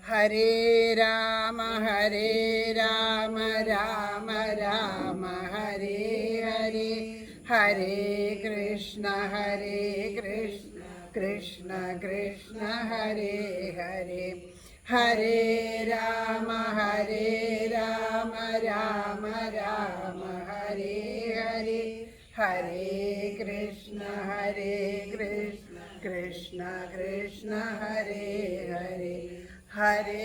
ഹരേ രാമ രാമ രാമ ഹരേ ഹരേ, ഹരേ കൃഷ്ണ കൃഷ്ണ കൃഷ്ണ ഹരേ ഹരേ. ഹരേ രാമ രാമ രാമ ഹരേ ഹരേ, ഹരേ കൃഷ്ണ കൃഷ്ണ കൃഷ്ണ ഹരേ ഹരേ. ഹരേ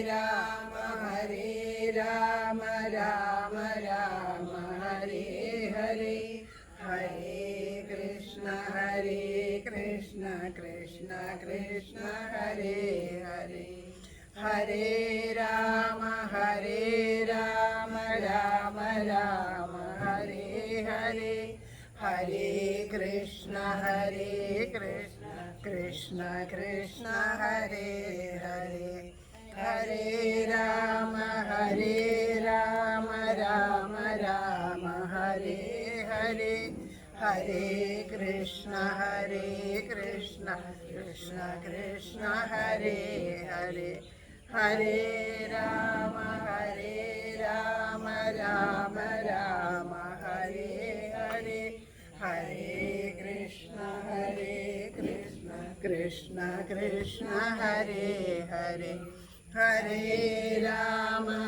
രാമ രാമ രാമ ഹരേ ഹരേ, ഹരേ കൃഷ്ണ കൃഷ്ണ കൃഷ്ണ ഹരേ ഹരേ. ഹരേ രാമ രാമ രാമ ഹരേ ഹരേ, ഹരേ കൃഷ്ണ കൃഷ്ണ കൃഷ്ണ ഹരേ ഹരേ. ഹരേ രാമ രാമ രാമ ഹരേ ഹരേ, ഹരേ കൃഷ്ണ കൃഷ്ണ കൃഷ്ണ ഹരേ ഹരേ. ഹരേ രാമ രാമ രാമ ഹരേ ഹരേ, ഹരേ കൃഷ്ണ കൃഷ്ണ കൃഷ്ണ ഹരേ ഹരേ.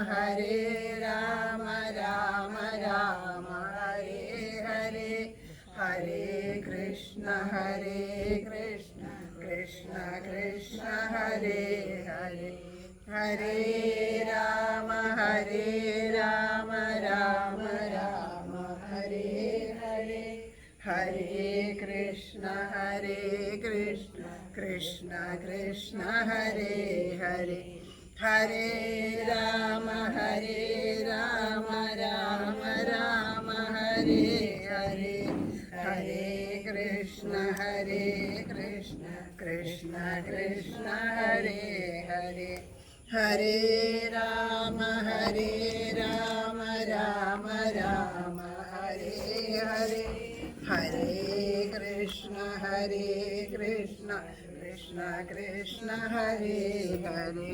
ഹരേ രാമ രാമ രാമ ഹരേ ഹരേ, ഹരേ കൃഷ്ണ കൃഷ്ണ കൃഷ്ണ ഹരേ ഹരേ. ഹരേ രാമ രാമ രാമ ഹരേ ഹരേ, ഹരേ കൃഷ്ണ കൃഷ്ണ കൃഷ്ണ ഹരേ ഹരേ. ഹരേ രാമ രാമ രാമ ഹരേ ഹരേ, ഹരേ കൃഷ്ണ കൃഷ്ണ കൃഷ്ണ ഹരേ ഹരേ. ഹരേ രാമ രാമ രാമ ഹരേ ഹരേ, ഹരേ കൃഷ്ണ കൃഷ്ണ കൃഷ്ണ ഹരേ ഹരേ.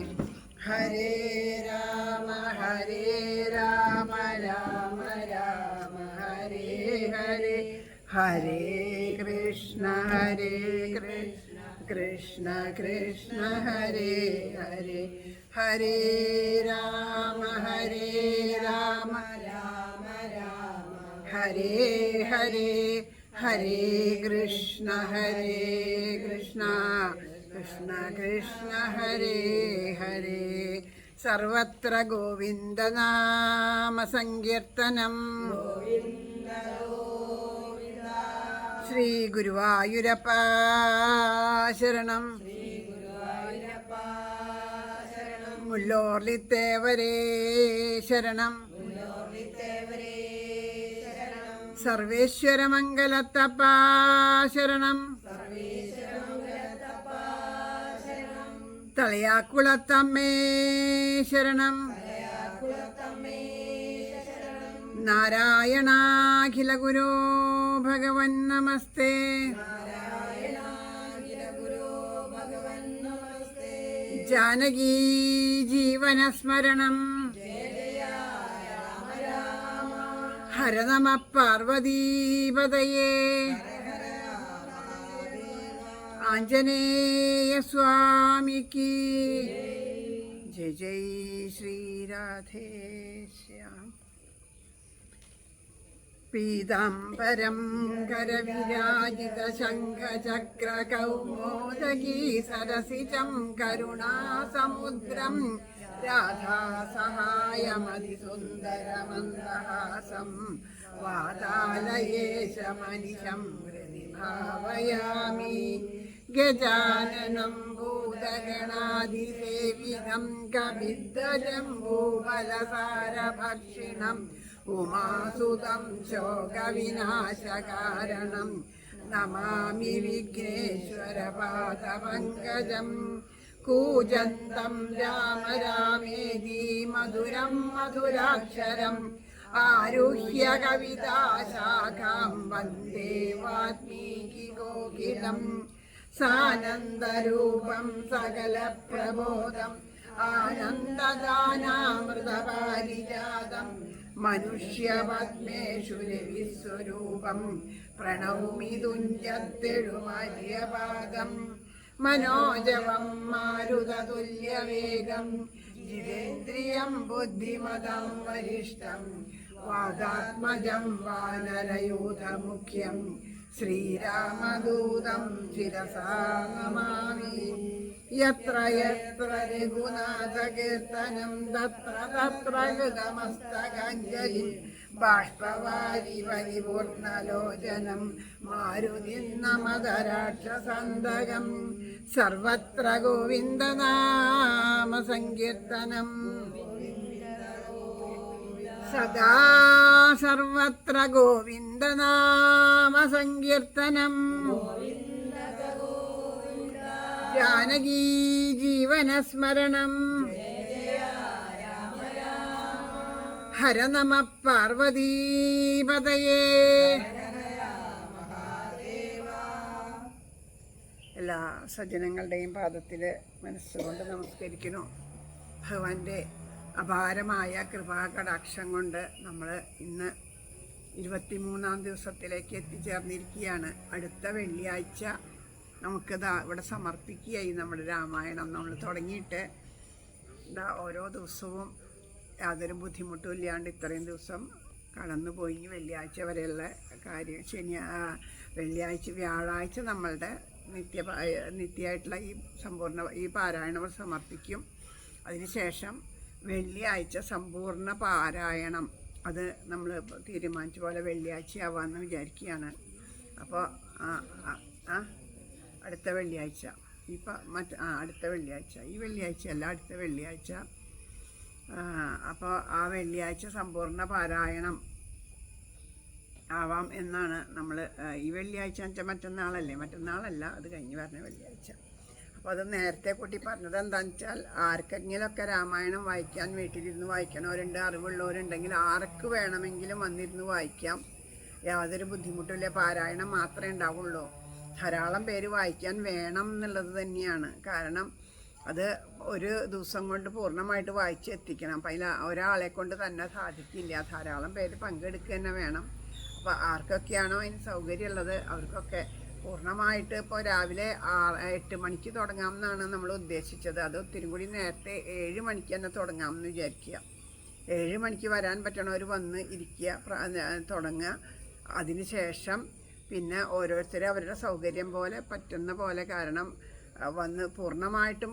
ഹരേ രാമ രാമ രാമ ഹരേ ഹരേ, ഹരേ കൃഷ്ണ കൃഷ്ണ കൃഷ്ണ ഹരേ ഹരേ. ഹരേ രാമ രാമ ഹരേ ഹരേ, ഹരേ കൃഷ്ണ കൃഷ്ണ കൃഷ്ണ ഹരേ ഹരേ. സർവത്ര ഗോവിന്ദനാമ സങ്കീർത്തനം. ശ്രീ ഗുരുവായൂരപ്പ ശരണം, മുല്ലോർലിത്തേവരേ ശരണം, സർവേശ്വരമംഗലത്തപ്പ ശരണം, തളയാക്കുളത്തമ്മേ ശരണം, നാരായണാഖില ഗുരോ ഭഗവൻ നമസ്തേ. ജാനകീ ജീവനസ്മരണം, ഹര നമ പാർവതീപതയേ. ആഞ്ജനേയ സ്വാമിക്ക് ജയ ജയ ശ്രീരാധേശ്യാം. പീതാംബരം കരവിരാജിത ശംഖചക്ര കൗമോദഗീ സരസിജം കരുണാസമുദ്രം രാധാസഹായമതിസുന്ദരമന്ദഹാസം വാതാലയേശമനിശം ഹൃദി ഭാവയാമി. ഗജാനനം ഭൂതഗണാധിസേവിതം കവിദ്ദജംബൂഫലസാരഭക്ഷിണം ഉമാസുതം ശോകവിനാശകാരണം നമാമി വിഘ്നേശ്വരപാദപങ്കജം. കൂജന്തം രാമ രാമേതി മധുരം മധുരാക്ഷരം ആരുഹ്യ കവിതാശാഖാം വന്ദേ വാൽമീകി കോകിലം. സാനന്ദരൂപം സകല പ്രബോധം ആനന്ദദാനാമൃതപാരിജാതം മനുഷ്യപത്മേഷു രവിസ്വരൂപം പ്രണൗമി തുഞ്ചത്തെഴുമാര്യപാദം മനോജവം മാരുതതുല്യവേഗം ജിതേന്ദ്രിയം ബുദ്ധിമതം വരിഷ്ഠം വാദാത്മജം വാനരയൂഥമുഖ്യം ശ്രീരാമദൂതം ശിരസാ നമാമി. യത്ര യത്ര രഘുനാഥകീർത്തനം തത്ര തത്ര കൃതമസ്തകാഞ്ജലിം ബാഷ്പവാരി പരിപൂർണലോചനം മാരുതിം നമദരാക്ഷസന്തകം സർവത്ര ഗോവിന്ദനാമ സങ്കീർത്തനം സദാ സർവത്ര ഗോവിന്ദനാമ സങ്കീർത്തനം ജാനകീ ജീവനസ്മരണം ഹര നമ പാർവതീപതയേ. എല്ലാ സജ്ജനങ്ങളുടെയും പാദത്തിൽ മനസ്സുകൊണ്ട് നമസ്കരിക്കുന്നു. ഭഗവാന്റെ അപാരമായ കൃപാകടാക്ഷം കൊണ്ട് നമ്മൾ ഇന്ന് 23-ാം ദിവസത്തിലേക്ക് എത്തിച്ചേർന്നിരിക്കുകയാണ്. അടുത്ത വെള്ളിയാഴ്ച നമുക്കിതാ ഇവിടെ സമർപ്പിക്കുകയായി നമ്മുടെ രാമായണം. നമ്മൾ തുടങ്ങിയിട്ട് ഇതാ ഓരോ ദിവസവും യാതൊരു ബുദ്ധിമുട്ടും ഇല്ലാണ്ട് ഇത്രയും ദിവസം കടന്നുപോയി. വെള്ളിയാഴ്ച വരെയുള്ള കാര്യം വെള്ളിയാഴ്ച വ്യാഴാഴ്ച നമ്മളുടെ നിത്യമായിട്ടുള്ള ഈ സമ്പൂർണ്ണ ഈ പാരായണം സമർപ്പിക്കും. അതിനുശേഷം വെള്ളിയാഴ്ച സമ്പൂർണ്ണ പാരായണം അത് നമ്മൾ തീരുമാനിച്ച പോലെ വെള്ളിയാഴ്ച ആവാമെന്ന് വിചാരിക്കുകയാണ്. അപ്പോൾ അടുത്ത വെള്ളിയാഴ്ച അടുത്ത വെള്ളിയാഴ്ച ഈ വെള്ളിയാഴ്ച അല്ല, അടുത്ത വെള്ളിയാഴ്ച. അപ്പോൾ ആ വെള്ളിയാഴ്ച സമ്പൂർണ്ണ പാരായണം ആവാം എന്നാണ് നമ്മൾ ഈ വെള്ളിയാഴ്ച വെച്ചാൽ മറ്റന്നാളല്ല, അത് കഴിഞ്ഞ് പറഞ്ഞ വെള്ളിയാഴ്ച. അപ്പോൾ അത് നേരത്തെ കൂട്ടി പറഞ്ഞത് എന്താണെന്ന് വെച്ചാൽ ആർക്കെങ്കിലുമൊക്കെ രാമായണം വായിക്കാൻ വീട്ടിലിരുന്ന് വായിക്കണവരുണ്ട്, അറിവുള്ളവരുണ്ടെങ്കിൽ ആർക്ക് വേണമെങ്കിലും വന്നിരുന്ന് വായിക്കാം. യാതൊരു ബുദ്ധിമുട്ടില്ല. പാരായണം മാത്രമേ ഉണ്ടാവുള്ളൂ. ധാരാളം പേര് വായിക്കാൻ വേണം എന്നുള്ളത് തന്നെയാണ്. കാരണം അത് ഒരു ദിവസം കൊണ്ട് പൂർണ്ണമായിട്ട് വായിച്ചെത്തിക്കണം. അപ്പം അതിൽ ഒരാളെ കൊണ്ട് തന്നെ സാധിക്കില്ല. ധാരാളം പേര് പങ്കെടുക്കുക തന്നെ വേണം. അപ്പോൾ ആർക്കൊക്കെയാണോ അതിന് സൗകര്യമുള്ളത് അവർക്കൊക്കെ പൂർണ്ണമായിട്ട് ഇപ്പോൾ രാവിലെ 8 മണിക്ക് തുടങ്ങാമെന്നാണ് നമ്മൾ ഉദ്ദേശിച്ചത്. അത് ഒത്തിരി കൂടി നേരത്തെ 7 മണിക്ക് തന്നെ തുടങ്ങാമെന്ന് വിചാരിക്കുക. 7 മണിക്ക് വരാൻ പറ്റണവർ വന്ന് ഇരിക്കുക, തുടങ്ങുക. അതിന് ശേഷം പിന്നെ ഓരോരുത്തരും അവരുടെ സൗകര്യം പോലെ പറ്റുന്ന പോലെ, കാരണം വന്ന് പൂർണ്ണമായിട്ടും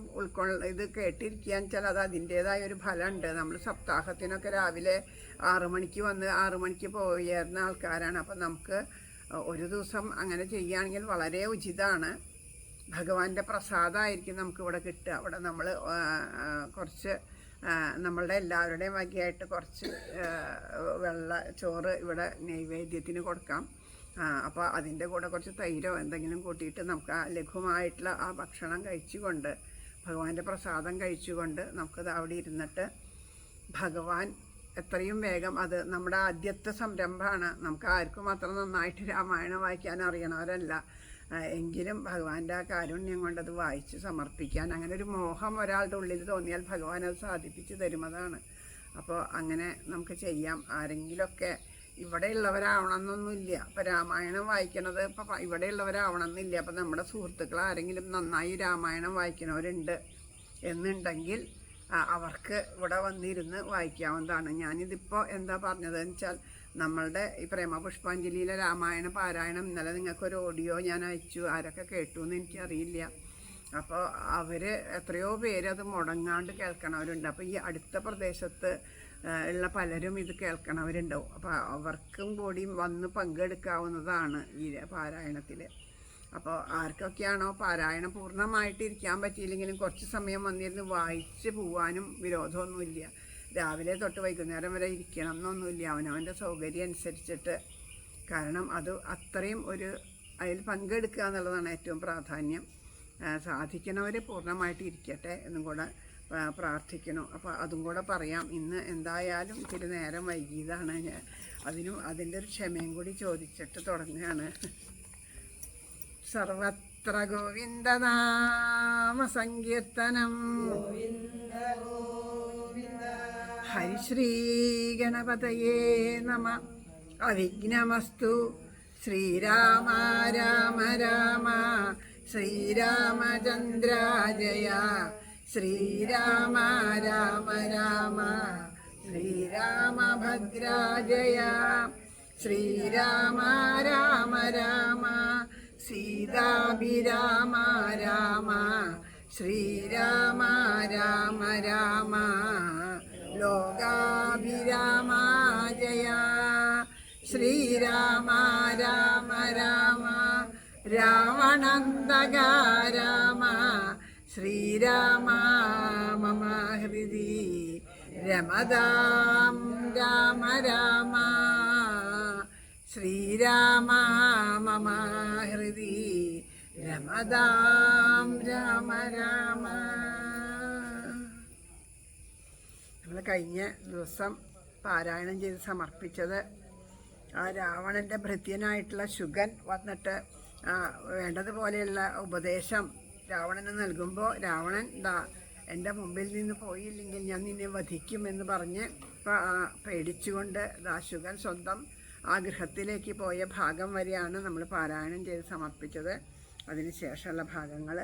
ഇത് കേട്ടിരിക്കുകയെന്ന് വെച്ചാൽ അത് അതിൻ്റേതായ ഒരു ഫലമുണ്ട്. നമ്മൾ സപ്താഹത്തിനൊക്കെ രാവിലെ 6 മണിക്ക് വന്ന് 6 മണിക്ക് പോയിരുന്ന ആൾക്കാരാണ്. അപ്പം നമുക്ക് ഒരു ദിവസം അങ്ങനെ ചെയ്യുകയാണെങ്കിൽ വളരെ ഉചിതമാണ്. ഭഗവാന്റെ പ്രസാദമായിരിക്കും നമുക്കിവിടെ കിട്ടുക. അവിടെ നമ്മൾ കുറച്ച് നമ്മളുടെ എല്ലാവരുടെയും വകയായിട്ട് കുറച്ച് ചോറ് ഇവിടെ നൈവേദ്യത്തിന് കൊടുക്കാം. അപ്പോൾ അതിൻ്റെ കൂടെ കുറച്ച് തൈരോ എന്തെങ്കിലും കൂട്ടിയിട്ട് നമുക്ക് ആ ലഘുവായിട്ടുള്ള ആ ഭക്ഷണം കഴിച്ചുകൊണ്ട്, ഭഗവാന്റെ പ്രസാദം കഴിച്ചുകൊണ്ട് നമുക്കത് അവിടെ ഇരുന്നിട്ട് ഭഗവാൻ എത്രയും വേഗം, അത് നമ്മുടെ ആദ്യത്തെ സംരംഭമാണ്. നമുക്ക് ആർക്കും അത്ര നന്നായിട്ട് രാമായണം വായിക്കാൻ അറിയണവരല്ല. എങ്കിലും ഭഗവാന്റെ ആ കാരുണ്യം കൊണ്ടത് വായിച്ച് സമർപ്പിക്കാൻ, അങ്ങനെ ഒരു മോഹം ഒരാളുടെ ഉള്ളിൽ തോന്നിയാൽ ഭഗവാൻ അത് സാധിപ്പിച്ച് തരുന്നതാണ്. അപ്പോൾ അങ്ങനെ നമുക്ക് ചെയ്യാം. ആരെങ്കിലുമൊക്കെ ഇവിടെയുള്ളവരാവണമെന്നൊന്നുമില്ല. അപ്പോൾ രാമായണം വായിക്കണത് ഇപ്പോൾ ഇവിടെയുള്ളവരാവണമെന്നില്ല. അപ്പോൾ നമ്മുടെ സുഹൃത്തുക്കൾ ആരെങ്കിലും നന്നായി രാമായണം വായിക്കണവരുണ്ട് എന്നുണ്ടെങ്കിൽ അവർക്ക് ഇവിടെ വന്നിരുന്ന് വായിക്കാവുന്നതാണ്. ഞാനിതിപ്പോൾ എന്താ പറഞ്ഞതെന്ന് വെച്ചാൽ, നമ്മളുടെ ഈ പ്രേമപുഷ്പാഞ്ജലിയിലെ രാമായണ പാരായണം ഇന്നലെ നിങ്ങൾക്കൊരു ഓഡിയോ ഞാൻ അയച്ചു. ആരൊക്കെ കേട്ടു എന്ന് എനിക്കറിയില്ല. അപ്പോൾ അവർ എത്രയോ പേര് അത് മുടങ്ങാണ്ട് കേൾക്കണവരുണ്ട്. അപ്പോൾ ഈ അടുത്ത പ്രദേശത്ത് ഉള്ള പലരും ഇത് കേൾക്കണവരുണ്ടാവും. അപ്പോൾ അവർക്കും കൂടി വന്ന് പങ്കെടുക്കാവുന്നതാണ് ഈ പാരായണത്തിൽ. അപ്പോൾ ആർക്കൊക്കെയാണോ പാരായണം പൂർണ്ണമായിട്ട് ഇരിക്കാൻ പറ്റിയില്ലെങ്കിലും കുറച്ച് സമയം വന്നിരുന്ന് വായിച്ച് പോവാനും വിരോധമൊന്നുമില്ല. രാവിലെ തൊട്ട് വൈകുന്നേരം വരെ ഇരിക്കണം എന്നൊന്നുമില്ല, അവനവൻ്റെ സൗകര്യം അനുസരിച്ചിട്ട്. കാരണം അത് അത്രയും അതിൽ പങ്കെടുക്കുക എന്നുള്ളതാണ് ഏറ്റവും പ്രാധാന്യം. സാധിക്കുന്നവർ പൂർണ്ണമായിട്ട് ഇരിക്കട്ടെ എന്നും കൂടെ പ്രാർത്ഥിക്കണം. അപ്പോൾ അതും കൂടെ പറയാം. ഇന്ന് എന്തായാലും ഇത്തിരി നേരം വൈകിയതാണ്. അതിൻ്റെ ഒരു ക്ഷമയും കൂടി ചോദിച്ചിട്ട് തുടങ്ങുകയാണ്. സർവത്ര സർവത്ര ഗോവിന്ദനാമ സങ്കീർത്തനം. ഹരിശ്രീ ഗണപതയേ നമ. അവിഘ്നമസ്തു. ശ്രീരാമ രാമ രാമ ശ്രീരാമചന്ദ്രാജയ. ശ്രീരാമ രാമ രാമ ശ്രീരാമഭദ്രാജയ. ശ്രീരാമ രാമ രാമ സീതാഭിരാമ രാമ. ശ്രീരാമ രാമ രാമ ലോകാഭിരാമ ജയ. ശ്രീരാമ രാമ രാമ രാവണന്തക രാമ. ശ്രീരാമ മമ ഹൃദി രമതാം രാമ രാമ. ശ്രീരാമ മമ ഹൃദി രമതാം രാമ രാമ. നമ്മൾ കഴിഞ്ഞ ദിവസം പാരായണം ചെയ്ത് സമർപ്പിച്ചത് ആ രാവണൻ്റെ ഭൃത്യനായിട്ടുള്ള ശുഗൻ വന്നിട്ട് വേണ്ടതുപോലെയുള്ള ഉപദേശം രാവണന് നൽകുമ്പോൾ രാവണൻ എൻ്റെ മുമ്പിൽ നിന്ന് പോയില്ലെങ്കിൽ ഞാൻ നിന്നെ വധിക്കുമെന്ന് പറഞ്ഞ് പേടിച്ചുകൊണ്ട് ശുഗൻ സ്വന്തം ആ ഗൃഹത്തിലേക്ക് പോയ ഭാഗം വരെയാണ് നമ്മൾ പാരായണം ചെയ്ത് സമർപ്പിച്ചത്. അതിനുശേഷമുള്ള ഭാഗങ്ങൾ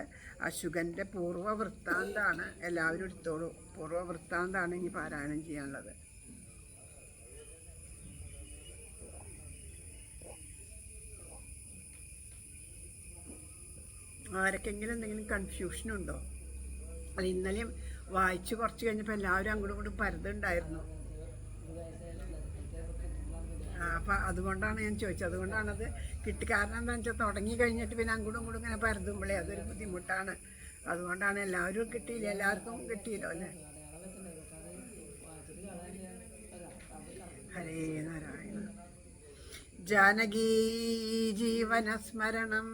ശുഗൻ്റെ പൂർവ്വവൃത്താന്താണ്. എല്ലാവരും എടുത്തോളൂ. പൂർവ്വവൃത്താന്താണ് ഇനി പാരായണം ചെയ്യാനുള്ളത്. ആരൊക്കെങ്കിലും എന്തെങ്കിലും കൺഫ്യൂഷനുണ്ടോ? അത് ഇന്നലെയും വായിച്ച് കുറച്ച് കഴിഞ്ഞപ്പോൾ എല്ലാവരും അങ്ങോട്ടും ഇങ്ങോട്ടും പരതുണ്ടായിരുന്നു. അപ്പം അതുകൊണ്ടാണ് ഞാൻ ചോദിച്ചത്. അതുകൊണ്ടാണത് കാരണം എന്താണെന്ന് വെച്ചാൽ തുടങ്ങി കഴിഞ്ഞിട്ട് പിന്നെ അങ്ങോട്ടും ഇങ്ങോട്ടും ഇങ്ങനെ പരതുമ്പോഴേ അതൊരു ബുദ്ധിമുട്ടാണ്. അതുകൊണ്ടാണ് എല്ലാവരും കിട്ടിയില്ല. എല്ലാവർക്കും കിട്ടിയില്ലോ അല്ലേ? ഹരേ നാരായണ. ജാനകീ ജീവനസ്മരണം.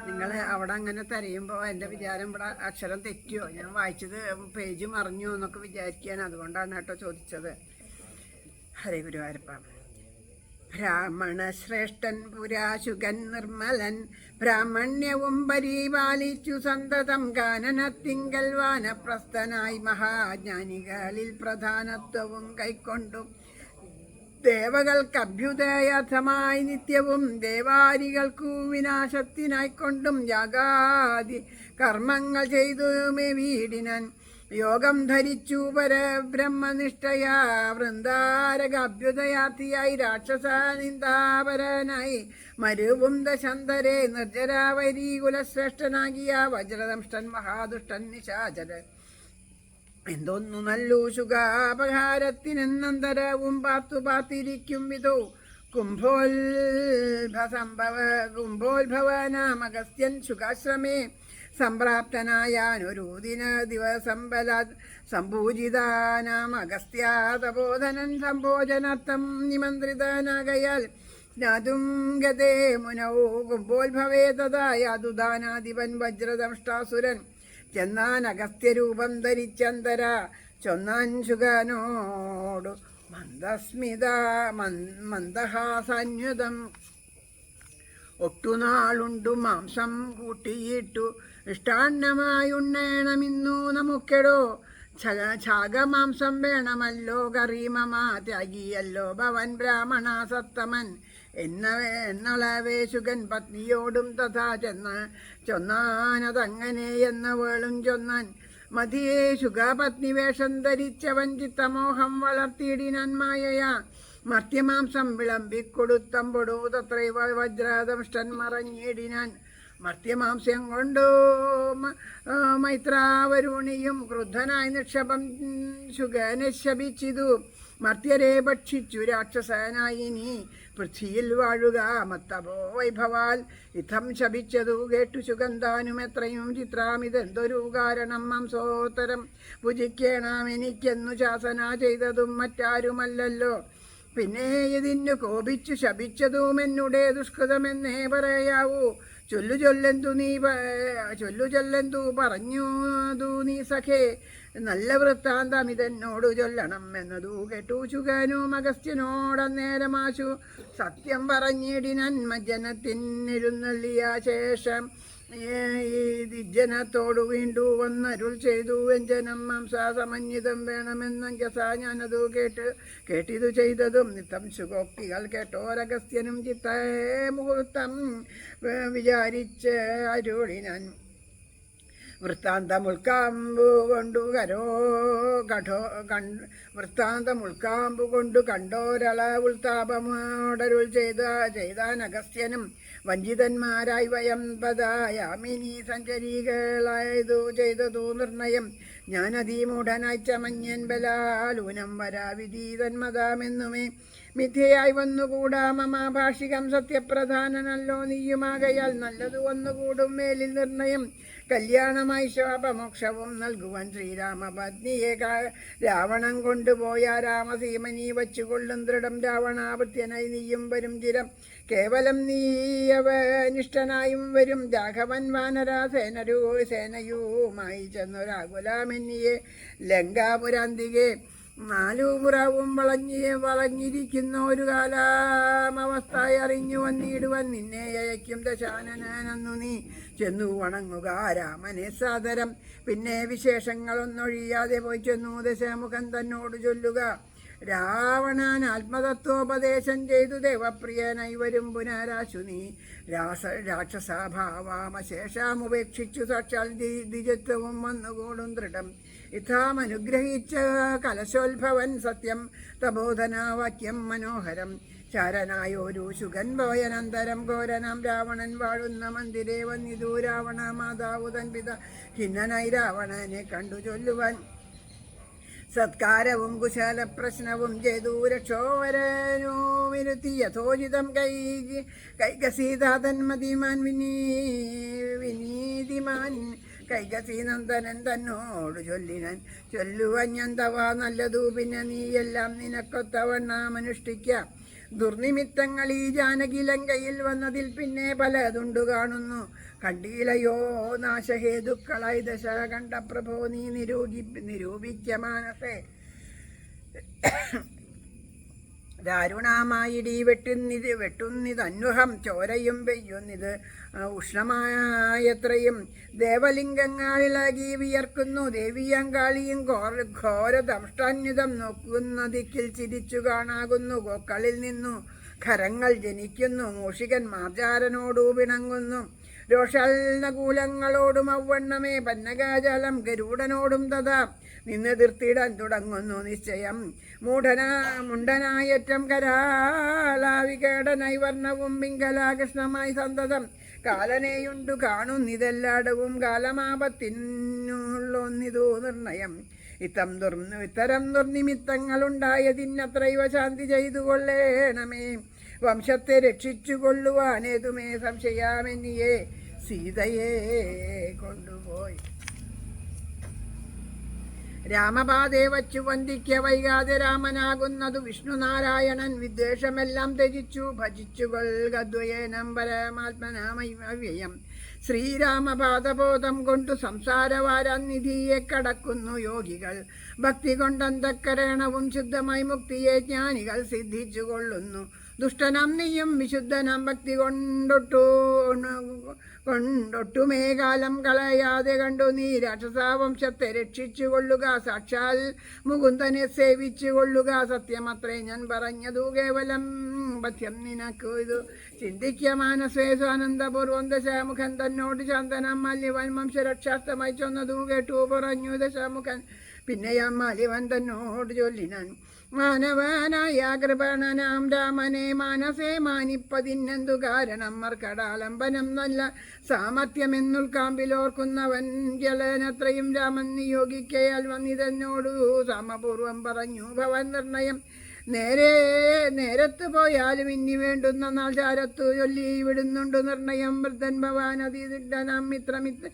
നിങ്ങൾ അവിടെ അങ്ങനെ തരയുമ്പോൾ എൻ്റെ വിചാരം ഇവിടെ അക്ഷരം തെറ്റിയോ, ഞാൻ വായിച്ചത് പേജ് മറിഞ്ഞു എന്നൊക്കെ വിചാരിക്കാൻ. അതുകൊണ്ടാണ് കേട്ടോ ചോദിച്ചത്. ഹരേ ഗുരുവായൂരപ്പ. ബ്രാഹ്മണ ശ്രേഷ്ഠൻ പുരാശുകൻ നിർമ്മലൻ ബ്രാഹ്മണ്യവും പരിപാലിച്ചു സന്തതം കാനനത്തിങ്കൽ വാനപ്രസ്ഥനായി മഹാജ്ഞാനികളിൽ പ്രധാനത്വവും കൈക്കൊണ്ടു ദേവകൾക്കഭ്യുദയർത്ഥമായി നിത്യവും ദേവാരികൾക്കു വിനാശത്തിനായിക്കൊണ്ടും യാഗാദി കർമ്മങ്ങൾ ചെയ്തു വീടിനൻ യോഗം ധരിച്ചു പരബ്രഹ്മനിഷ്ഠയാ വൃന്ദാരകാഭ്യുദയാർത്ഥിയായി രാക്ഷസ നിന്ദാപരനായി മരുവും ദശന്തരെ നിർജരാവരി കുലശ്രേഷ്ഠനാകിയ വജ്രദംഷ്ടൻ മഹാദുഷ്ടൻ നിശാചരൻ എന്തോന്നു നല്ലു ശുഖാപഹാരത്തിനെന്നന്തരവും പാർത്തിരിക്കും വിധോ കുംഭോത്ഭവനാമഗസ്ത്യൻ ശുഖാശ്രമേ സംപ്രാപ്തനായാനൊരു ദിവസം ബലാത് സംപൂജിതാനാം അഗസ്ത്യാതബോധനൻ സംഭോജനാർത്ഥം നിമന്ത്രിതനാകയാൽ ജ്ഞാതും ഗതേ മുനൗ കുംഭോത്ഭവേ തഥാ യാതുദാനാധിപൻ വജ്രദംഷ്ടാസുരൻ ചെന്നാൻ അഗസ്ത്യരൂപം ധരിച്ചന്തര ചൊന്നാൻ ശുഗനോടു മന്ദഹാസാന്യുതം ഒട്ടുനാളുണ്ടു മാംസം കൂട്ടിയിട്ടു ഇഷ്ടാന്നമായുണ്ണേണമിന്നു നമുക്കെടോ ഛാഗമാംസം വേണമല്ലോ കറീമമാ ത്യാഗിയല്ലോ ഭവൻ ബ്രാഹ്മണ സത്തമൻ എന്നളവേ ശുഗൻ പത്നിയോടും തഥാ ചൊന്നാനതങ്ങനെ എന്ന വേളും ചൊന്നാൻ മതിയേ ശുഗപത്നി വേഷം ധരിച്ചവൻ ചിത്തമോഹം വളർത്തിയിടിനാൻ മായയാ മർത്യമാംസം വിളമ്പിക്കൊടുത്തമ്പൊടു തത്രൈവ വജ്രദംഷ്ടൻ മറഞ്ഞിടിനാൻ മർത്യമാംസ്യം കൊണ്ടു മൈത്രാവരുണിയും ക്രുദ്ധനായി നിക്ഷേപം ശുഗനെ ശപിച്ചിതു മർത്യരെ ഭക്ഷിച്ചു രാക്ഷസനായി നീ പൃഥ്വിയിൽ വാഴുക മത്തപോ വൈഭവാൽ ഇത്തം ശപിച്ചതു കേട്ടു ശുഗന്ധാനും എത്രയും ചിത്രാമിതെന്തൊരു കാരണം മാംസോത്തരം ഭുജിക്കണം എനിക്കെന്നു ശാസന ചെയ്തതും മറ്റാരുമല്ലല്ലോ പിന്നെ ഇതിനു കോപിച്ചു ശപിച്ചതും എന്നുടെ ദുഷ്കൃതമെന്നേ പറയാവൂ ചൊല്ലെന്തു പറഞ്ഞുതു നീ സഖേ, നല്ല വൃത്താന്തം ഇതെന്നോടു ചൊല്ലണം എന്നതു കേട്ടു ശുകനും അഗസ്ത്യനോടന്നേരമാശു. സത്യം പറഞ്ഞിടിനൻ മജ്ജനത്തിനെഴുന്നള്ളിയ ശേഷം ജനത്തോടു വീണ്ടു വന്നരുൾ ചെയ്തു, വ്യഞ്ജനം മാംസാസമന്വിതം വേണമെന്നങ്കസ. ഞാനതു കേട്ടിതു ചെയ്തതും നിത്തം ശുഗോക്തികൾ കേട്ടോരഗസ്ത്യനും ചിത്തേ മുഹൂർത്തം വിചാരിച്ച് അരുളിനാൻ. വൃത്താന്തമുൾക്കാമ്പു കൊണ്ടു കണ്ടോരള ഉൾത്താപമോടരുൾ ചെയ്താൻ അഗസ്ത്യനും. വഞ്ചിതന്മാരായി വയം പദായാമിനി സഞ്ചരികളായതു ചെയ്തതു നിർണയം. ഞാനതിമൂഢനായി ചമഞ്ഞൻ ബലാലൂനം വരാവിധീതന്മതാമെന്നുമേ മിഥ്യയായി വന്നുകൂടാ. മമ ഭാഷികം സത്യപ്രധാനനല്ലോ നീയുമാകയാൽ നല്ലതു വന്നുകൂടും മേലിൽ നിർണയം. കല്യാണമായി ശാപമോക്ഷവും നൽകുവാൻ ശ്രീരാമപത്നിയെ രാവണൻ കൊണ്ടുപോയ രാമസീമനി വച്ചുകൊള്ളും ദൃഢം. രാവണാപത്യനായി നീയും വരും ചിരം, കേവലം നീയവനിഷ്ഠനായും വരും. രാഘവൻ വാനരാസേനയുമായി ചെന്നൊരാകുലാമെന്നിയെ ലങ്കാപുരാന്തികെ. നാലുപുറവും വളഞ്ഞിരിക്കുന്ന ഒരു കാലാമവസ്ഥയെ അറിഞ്ഞു വന്നിടുവൻ നിന്നെ അയക്കും ദശാനനു. നീ ചെന്നു വണങ്ങുക രാമനെ സാദരം. പിന്നെ വിശേഷങ്ങളൊന്നൊഴിയാതെ പോയി ചെന്നു ദശമുഖൻ തന്നോട് ചൊല്ലുക. രാവണൻ ആത്മതത്വോപദേശം ചെയ്തു ദേവപ്രിയനായി വരും പുനരാശു. നീ രാക്ഷസാഭാവാമശേഷമുപേക്ഷിച്ചു സാക്ഷാൽ ദ്വിജത്വവും വന്നുകൂടും ദൃഢം. ഇഥാമനുഗ്രഹിച്ച കലശോത്ഭവൻ സത്യം തബോധനാവാക്യം മനോഹരം. ചാരനായൊരു ശുഗൻ പോയനന്തരം ഘോരനാം രാവണൻ വാഴുന്ന മന്ദിരേ വന്നിതു. രാവണ മാതാവു തൻ പിത ഖിന്നനായി രാവണനെ കണ്ടു ചൊല്ലുവാൻ. സത്കാരവും കുശല പ്രശ്നവും ചെയ്തു രക്ഷോവരനു വിരുത്തി യഥോചിതം കൈകസീതാതന്മതിമാൻ വിനീതിമാൻ. കൈകസീനന്ദനൻ തന്നോട് ചൊല്ലുവാൻ ഞാൻ തവ നല്ലതു. പിന്നെ നീയെല്ലാം നിനക്കൊത്തവണ്ണമനുഷ്ഠിക്കാം. ദുർനിമിത്തങ്ങൾ ഈ ജാനകി ലങ്കയിൽ വന്നതിൽ പിന്നെ പലതുണ്ടു കാണുന്നു. കണ്ടീലയോ നാശഹേതുക്കളായി ദശ കണ്ട പ്രഭോ നീ നിരൂപിക്ക മാനസേ. ദാരുണമായിടി വെട്ടുന്നിതന്വഹം ചോരയും പെയ്യുന്നിത് ഉഷ്ണമായത്രയും. ദേവലിംഗങ്ങളിളകി വിയർക്കുന്നു ദേവിയങ്കാളിയും ഘോരദംഷ്ടാന്വിതം നോക്കുന്ന ദിക്കിൽ ചിരിച്ചു കാണാകുന്നു. ഗോക്കളിൽ നിന്നു ഖരങ്ങൾ ജനിക്കുന്നു. മൂഷികൻ മാർജാരനോടു പിണങ്ങുന്നു. രോഷാൽനകൂലങ്ങളോടും അവണ്ണമേ പന്നകാജലം ഗരുഡനോടും തഥാ നിന്നെതിർത്തിടാൻ തുടങ്ങുന്നു നിശ്ചയം. മുണ്ടനായറ്റം കരാളാവികേടനായി വർണ്ണവും പിങ്കലാകൃഷ്ണമായി സന്തതം. കാലനെയുണ്ടു കാണുന്നിതെല്ലാടവും കാലമാപത്തിനുള്ളൊന്നിതു നിർണയം. ഇത്തരം ദുർനിമിത്തങ്ങളുണ്ടായതിനത്രൈവ ശാന്തി ചെയ്തു കൊള്ളേണമേ. വംശത്തെ രക്ഷിച്ചു കൊള്ളുവാനേതുമേ സംശയാമെന്നിയെ സീതയെ കൊണ്ടുപോയി. രാമപാതേ വച്ചു വന്ദിക്ക വൈകാതെ രാമനാകുന്നതു വിഷ്ണുനാരായണൻ. വിദ്വേഷമെല്ലാം ത്യജിച്ചു ഭജിച്ചു കൊൽകദ്വയേനം പരമാത്മനാമവ്യയം. ശ്രീരാമപാദബോധം കൊണ്ടു സംസാരവാരനിധിയെ കടക്കുന്നു യോഗികൾ. ഭക്തി കൊണ്ടന്തക്കരണവും ശുദ്ധമായി മുക്തിയെ ജ്ഞാനികൾ സിദ്ധിച്ചു കൊള്ളുന്നു. ദുഷ്ടനാം നീയും വിശുദ്ധനാം ഭക്തി കൊണ്ടൊട്ടുമേ കാലം കളയാതെ കണ്ടു നീ രാക്ഷസാവംശത്തെ രക്ഷിച്ചു കൊള്ളുക. സാക്ഷാൽ മുകുന്ദനെ സേവിച്ചു കൊള്ളുക. സത്യമത്രേ ഞാൻ പറഞ്ഞതു കേവലം പഥ്യം നിനക്കു ഇത് ചിന്തിക്ക മാനസേ. സ്വാനന്ദപൂർവം ദശാമുഖൻ തന്നോട് ശാന്തനാം മാല്യവൻ വംശരക്ഷാർത്ഥമായി ചൊന്നതു കേട്ടു പറഞ്ഞു ദശാമുഖൻ. പിന്നെയാം മാല്യവൻ തന്നോട് ചൊല്ലിനാൻ. മാനവനായ കൃപണനാം രാമനെ മാനസേ മാനിപ്പതിനെന്തു കാരണം. മർക്കടാലംബനം നല്ല സാമർത്ഥ്യമെന്നുൾക്കാമ്പിലോർക്കുന്നവൻ ജലനത്രയും രാമൻ നിയോഗിക്കയാൽ വന്നിതെന്നോടു സമപൂർവം പറഞ്ഞു ഭവൻ നിർണയം. നേരത്ത് പോയാലും ഇനി വേണ്ടുന്ന നാൾ ചാരത്തു ചൊല്ലി വിടുന്നുണ്ട് നിർണയം. വൃദ്ധൻ ഭവാൻ അതിദൃഢനാം മിത്രമിത്ര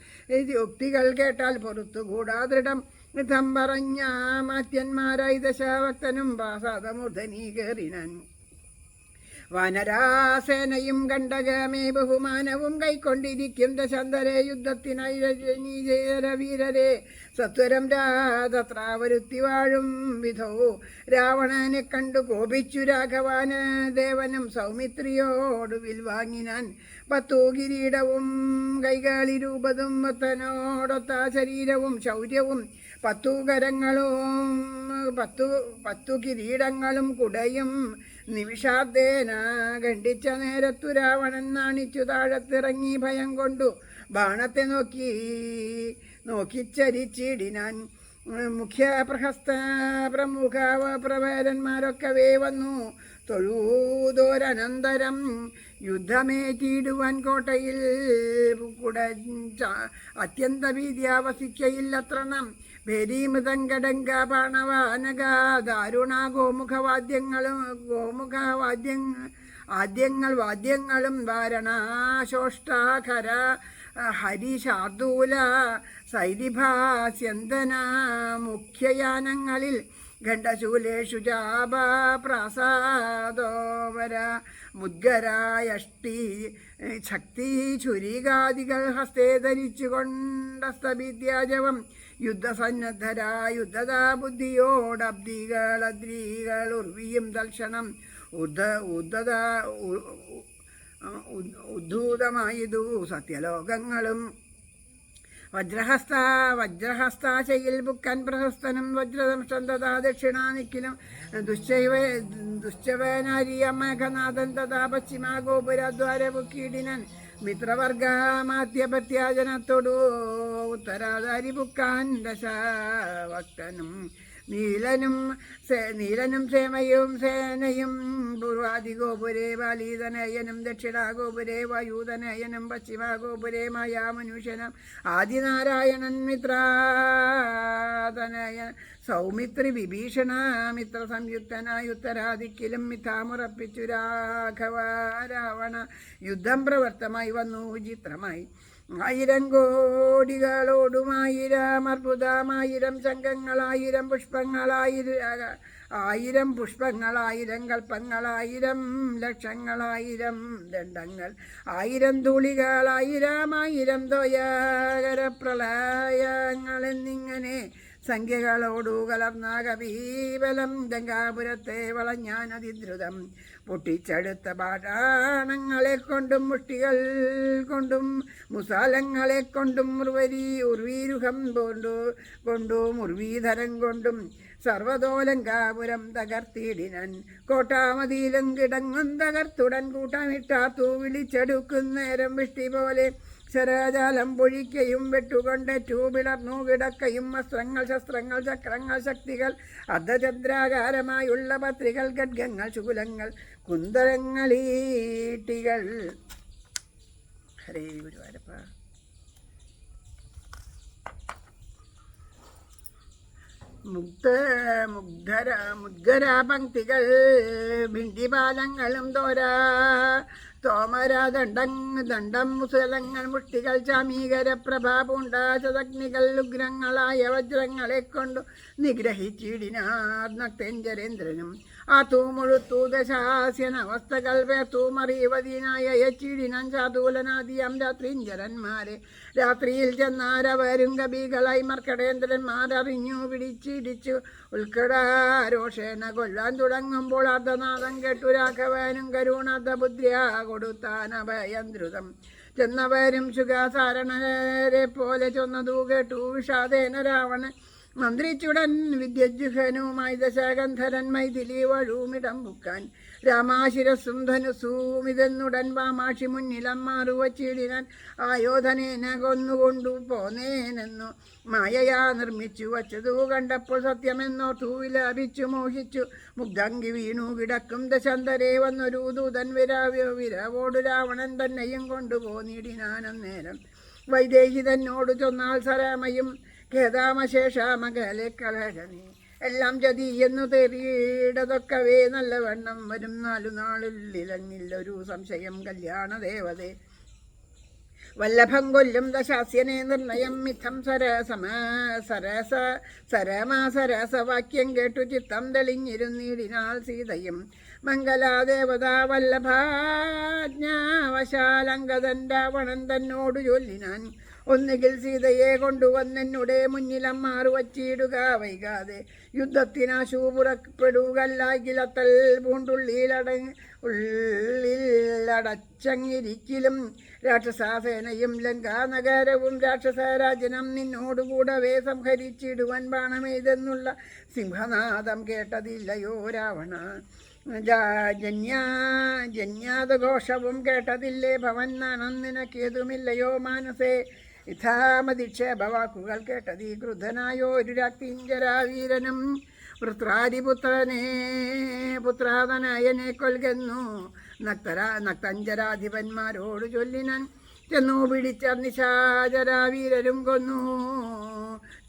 യുക്തികൾ കേട്ടാൽ പൊറുത്തുകൂടാ ദൃഢം. ഇതം പറഞ്ഞ മാത്യന്മാരായി ദശാഭക്തനും പ്രാസാദമൂർധനീ കയറിനാൻ. വാനരാസേനയും കണ്ടകമേ ബഹുമാനവും കൈക്കൊണ്ടിരിക്കും ദശാന്തരെ യുദ്ധത്തിനായി വീരരെ സത്വരം തത്രാവരുത്തി വാഴും വിധോ രാവണനെ കണ്ടു കോപിച്ചു രാഘവാന ദേവനും സൗമിത്രിയോട് വിൽവാങ്ങിനാൻ 10 കിരീടവും കൈകാളി രൂപതും മത്തനോടൊത്ത ശരീരവും ശൗര്യവും 10 കരങ്ങളും 10 കിരീടങ്ങളും കുടയും നിമിഷാർദ്ദേന ഖണ്ഡിച്ച നേരത്തു രാവണൻ നാണിച്ചു താഴത്തിറങ്ങി ഭയം കൊണ്ടു ബാണത്തെ നോക്കിച്ചരിച്ചിടിനാൻ. മുഖ്യ പ്രമുഖ പ്രവരന്മാരൊക്കെ വന്നു തൊഴൂതോരനന്തരം യുദ്ധമേറ്റിടുവാൻ കോട്ടയിൽ അത്യന്ത ഭീതിയാവസിക്കയില്ലത്രണം. ഭേരീമൃതങ്കടങ്ക പാണവാനക ദാരുണ വാദ്യങ്ങളും വാരണാശോഷ്ടാഖര ഹരിശാർദൂല സൈരിഭാസ്യന്തന മുഖ്യയാനങ്ങളിൽ ഖണ്ഡശൂലേഷു ചാപ പ്രാസാദോവര മുദ്ഗരായഷ്ടി ശക്തി ചുരികാദികൾ ഹസ്തേ ധരിച്ചു കൊണ്ടസ്തവിദ്യാജവം യുദ്ധസന്നദ്ധരാ യുദ്ധതാ ബുദ്ധിയോടബ്ദികൾ ഉർവിയും ദർശനം ഉദ്ധൂതമായതു സത്യലോകങ്ങളും. വജ്രഹസ്താശയിൽ ബുക്കൻ പ്രഹസ്തനും വജ്രദംഷ്ടം തഥാ ദക്ഷിണാനിക്കിലും ദുശ്ചവനാരിയ മേഘനാഥൻ തഥാ പശ്ചിമാ ഗോപുരദ്വാര ബുക്കീടിനൻ മിത്രവർഗമാത്യപത്യാജനത്തോടു ഉത്തരാധാരി ബുക്കാൻ ദശഭക്തനും നീലനും സേമയും സേനയും പൂർവാദിഗോപുരേ ബാലീതനയനും ദക്ഷിണാഗോപുരേ വായുതനയനും പശ്ചിമാഗോപുരേ മായാമനുഷ്യനം ആദിനാരായണൻ മിത്രാതനയ സൗമിത്രി വിഭീഷണ മിത്ര സംയുക്തനായ ഉത്തരാദിക്കിലും മിഥാമുറപ്പിച്ചു രാവണ യുദ്ധം പ്രവർത്തമായി വന്നു ചിത്രമായി. 1000 കോടികളോടും അർബുദമായിരം ശംഖങ്ങളായിരം പുഷ്പങ്ങളായിരം കൽപ്പങ്ങളായിരം ലക്ഷങ്ങളായിരം ദണ്ഡങ്ങൾ 1000 ധൂളികളായിരം ദ്വയകര പ്രളയങ്ങൾ എന്നിങ്ങനെ സംഖ്യകളോടു കലർന്ന കപീബലം ഗംഗാപുരത്തെ വളഞ്ഞാനതിദ്രുതം പൊട്ടിച്ചെടുത്ത പാടാണങ്ങളെ കൊണ്ടും മുഷ്ടികൾ കൊണ്ടും മുസാലങ്ങളെ കൊണ്ടും ഉർവീരുഹം കൊണ്ടും ഉർവീധരം കൊണ്ടും സർവതോലങ്കാപുരം തകർത്തിടിനൻ. കോട്ടാമതിയിലും കിടങ്ങും തകർത്തുടൻ കൂട്ടമിട്ടാത്തു വിളിച്ചെടുക്കുന്നേരം വിഷ്ടി പോലെ ശരജാലം പൊഴിക്കയും വെട്ടുകൊണ്ടേറ്റു പിളർന്നു കിടക്കയും വസ്ത്രങ്ങൾ ശസ്ത്രങ്ങൾ ചക്രങ്ങൾ ശക്തികൾ അർദ്ധചന്ദ്രാകാരമായുള്ള പത്രികൾ ഖഡ്ഗങ്ങൾ ശൂലങ്ങൾ കുന്തളങ്ങളീട്ടികൾ. ഹരേ ഗുരുവായൂരപ്പ. മുദ്ഗര പങ്ക്തികൾ ഭിണ്ടിപാലങ്ങളും തോമരദണ്ഡം മുസലങ്ങൾ മുഷ്ടികൾ ചാമീകര പ്രഭാപൂണ്ടാശതഗ്നികൾ ഉഗ്രങ്ങളായ വജ്രങ്ങളെ കൊണ്ടു നിഗ്രഹിച്ചിടിനാർന്നക്തേന്ദ്രേന്ദ്രനും ആത്തു മുഴുത്തു ദശാസ്യനവസ്ഥകൾ വേർത്തു മറിയവതീനായ യച്ചിടിനൻ ചാതൂലനാദിയം രാത്രീഞ്ചരന്മാരെ. രാത്രിയിൽ ചെന്നാരവരും കവികളായി മർക്കടേന്ദ്രന്മാരറിഞ്ഞു പിടിച്ചിടിച്ചു ഉത്കടാരോഷേണ കൊല്ലാൻ തുടങ്ങുമ്പോൾ അർദ്ധനാഥം കേട്ടു രാഘവനും കരുണാർദ്ധബുദ്ധിയാ കൊടുത്താൻ അഭയന്ദ്രുതം. ചെന്നവരും ശുഖസാരണരെ പോലെ ചൊന്നതു കേട്ടു വിഷാദേന രാവണൻ മന്ത്രിച്ചുടൻ വിദ്യജുഹനുമായി ദശകന്ധരൻ മൈഥിലി വഴുമിടം ബുക്കാൻ. രാമാശിരസും ധനുസൂമിതെന്നുടൻ വാമാക്ഷി മുന്നിലമ്മാറു വച്ചിടിനാൻ. ആയോധനേന കൊന്നുകൊണ്ടു പോന്നേനെന്നു മായയാ നിർമ്മിച്ചു വച്ചതു കണ്ടപ്പോൾ സത്യമെന്നോർത്തു വിലപിച്ചു മോഹിച്ചു മുഗ്ധങ്കി വീണു കിടക്കും ദശാന്തരേ വന്നൊരു ദൂതൻ വിരവോടു രാവണൻ തന്നെയും കൊണ്ടുപോന്നിടിനാനന്നേരം. വൈദേഹി തന്നോട് ചൊന്നാൽ സരമയും ഖേദാമശേഷമകലെ കലഹനീ എല്ലാം ചതി എന്നു തെറിയിടതൊക്കവേ നല്ലവണ്ണം വരും 4 നാളിൽ ഇലങ്ങില്ലൊരു സംശയം കല്യാണ ദേവതേ. വല്ലഭം കൊല്ലും ദശാസ്യനെ നിർണയം മിഥം സരസവാക്യം കേട്ടു ചിത്തം തെളിഞ്ഞിരുന്നിടിനാൽ സീതയും മംഗലാദേവതാ വല്ലഭാജ്ഞാവശാലങ്കതൻ രാവണൻ തന്നോട് ചൊല്ലിനാൻ, ഒന്നുകിൽ സീതയെ കൊണ്ടുവന്നെന്നുടെ മുന്നിലമ്മാറു വച്ചിടുക, വൈകാതെ യുദ്ധത്തിനാശു പുറപ്പെടുകല്ലാകിലത്തൽ ഉള്ളിലടച്ചങ്ങിരിക്കലും രാക്ഷസാസേനയും ലങ്കാനഗരവും രാക്ഷസരാജനം നിന്നോടുകൂടവേ സംഹരിച്ചിടുവാൻ ബാണമെയ്തെന്നുള്ള സിംഹനാദം കേട്ടതില്ലയോ രാവണ? ജന്യാതഘോഷവും കേട്ടതില്ലേ ഭവൻ? നാണം നിനക്കേതുമില്ലയോ മാനസേ? യഥാമധിക്ഷേപവാക്കുകൾ കേട്ടതീ ക്രുദ്ധനായോ ഒരു രാക്തിഞ്ചരാവീരനും പുത്രാതനയനെ കൊൽകുന്നു നക്തഞ്ചരാധിപന്മാരോട് ചൊല്ലിനാൻ, ചെന്നു പിടിച്ച നിശാചരാവീരരും കൊന്നു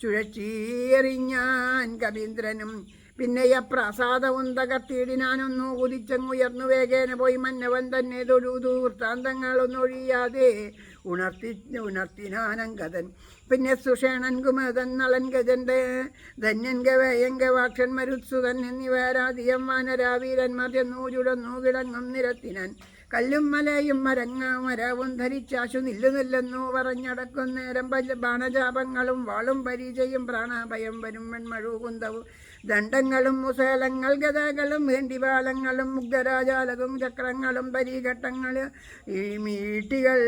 ചുഴച്ചീറിഞ്ഞാൻ കവീന്ദ്രനും. പിന്നെ പ്രാസാദവും തകർത്തിയിടിനാനൊന്നു കുതിച്ചങ്ങുയർന്നു വേഗേന പോയി മന്നവൻ തന്നെ തൊഴുതു വൃത്താന്തങ്ങളൊന്നൊഴിയാതെ ഉണർത്തിനാനങ്കതൻ. പിന്നെ സുഷേണൻ കുമതൻ നളൻ ഗജന്റെ ധന്യൻ ഗവേയൻ ഗവാക്ഷൻ മരുത്സുതൻ എന്നിവരാധികം വാനരാവീരന്മാർ ചെന്നു ചുടന്നു കിടങ്ങും നിരത്തിനാൻ. കല്ലും മലയും മരവും ധരിച്ചാശു നില്ലെന്നു പറഞ്ഞടക്കും നേരം ബാണജാപങ്ങളും വാളും പരിചയും പ്രാണഭയം വരും വെൺമഴു കുന്തവും ദണ്ഡങ്ങളും മുസേലങ്ങൾ ഗതകളും വേണ്ടിവാളങ്ങളും മുഗ്ധരാജാലകും ചക്രങ്ങളും പരീഘട്ടങ്ങളും മീട്ടികൾ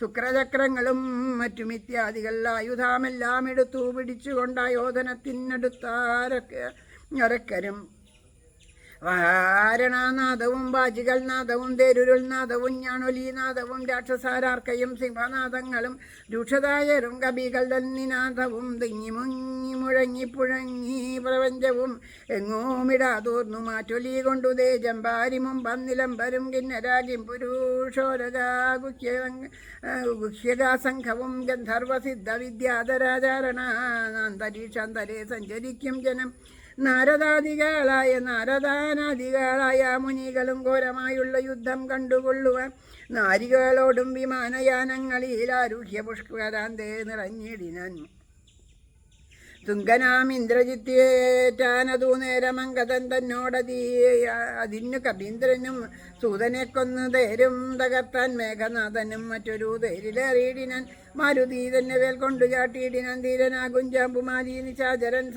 ശുക്രചക്രങ്ങളും മറ്റുമിത്യാദികൾ ആയുധാമെല്ലാം എടുത്തു പിടിച്ചുകൊണ്ടായോധനത്തിനടുത്താരക്കരും വാരണാനാദവും ബാജികൾ നാദവും തേരുരുൾ നാദവും ഞാണൊലീനാദവും രാക്ഷസാരാർക്കയും സിംഹനാദങ്ങളും രൂക്ഷതായരും കവികൾ തന്നിനാദവും തിങ്ങി മുങ്ങി മുഴങ്ങി പുഴങ്ങി പ്രപഞ്ചവും എങ്ങോമിടാതോർന്നു മാറ്റൊലി കൊണ്ടു തേജം പാരിമും പന്നിലംബരും കിന്നരാഗിം പുരുഷോരഗുഹ്യകാസംഘവും ഗന്ധർവസിദ്ധ വിദ്യാധരാചാരണാന്തരീക്ഷാന്തരെ സഞ്ചരിക്കും ജനം. നാരദാനാദികളായ മുനികളും ഘോരമായുള്ള യുദ്ധം കണ്ടുകൊള്ളുവാൻ നാരികളോടും വിമാനയാനങ്ങളിൽ ആരുഹ്യ പുഷ്കരാന്തേ നിറഞ്ഞിടിനാൻ. തുങ്കനാം ഇന്ദ്രജിത്തേറ്റാനതു നേരമങ്കതൻ തന്നോടതി അതിന്നു കവീന്ദ്രനും സൂതനെ കൊന്നു തേരും തകർത്താൻ മേഘനാഥനും മറ്റൊരു തേരിലേറിയിടിനാൻ. മാരുതി തന്നെ വേൽ കൊണ്ടു ചാട്ടിയിടിനാൻ ധീരനാകും ജാമ്പുമാരി നിശാചരൻ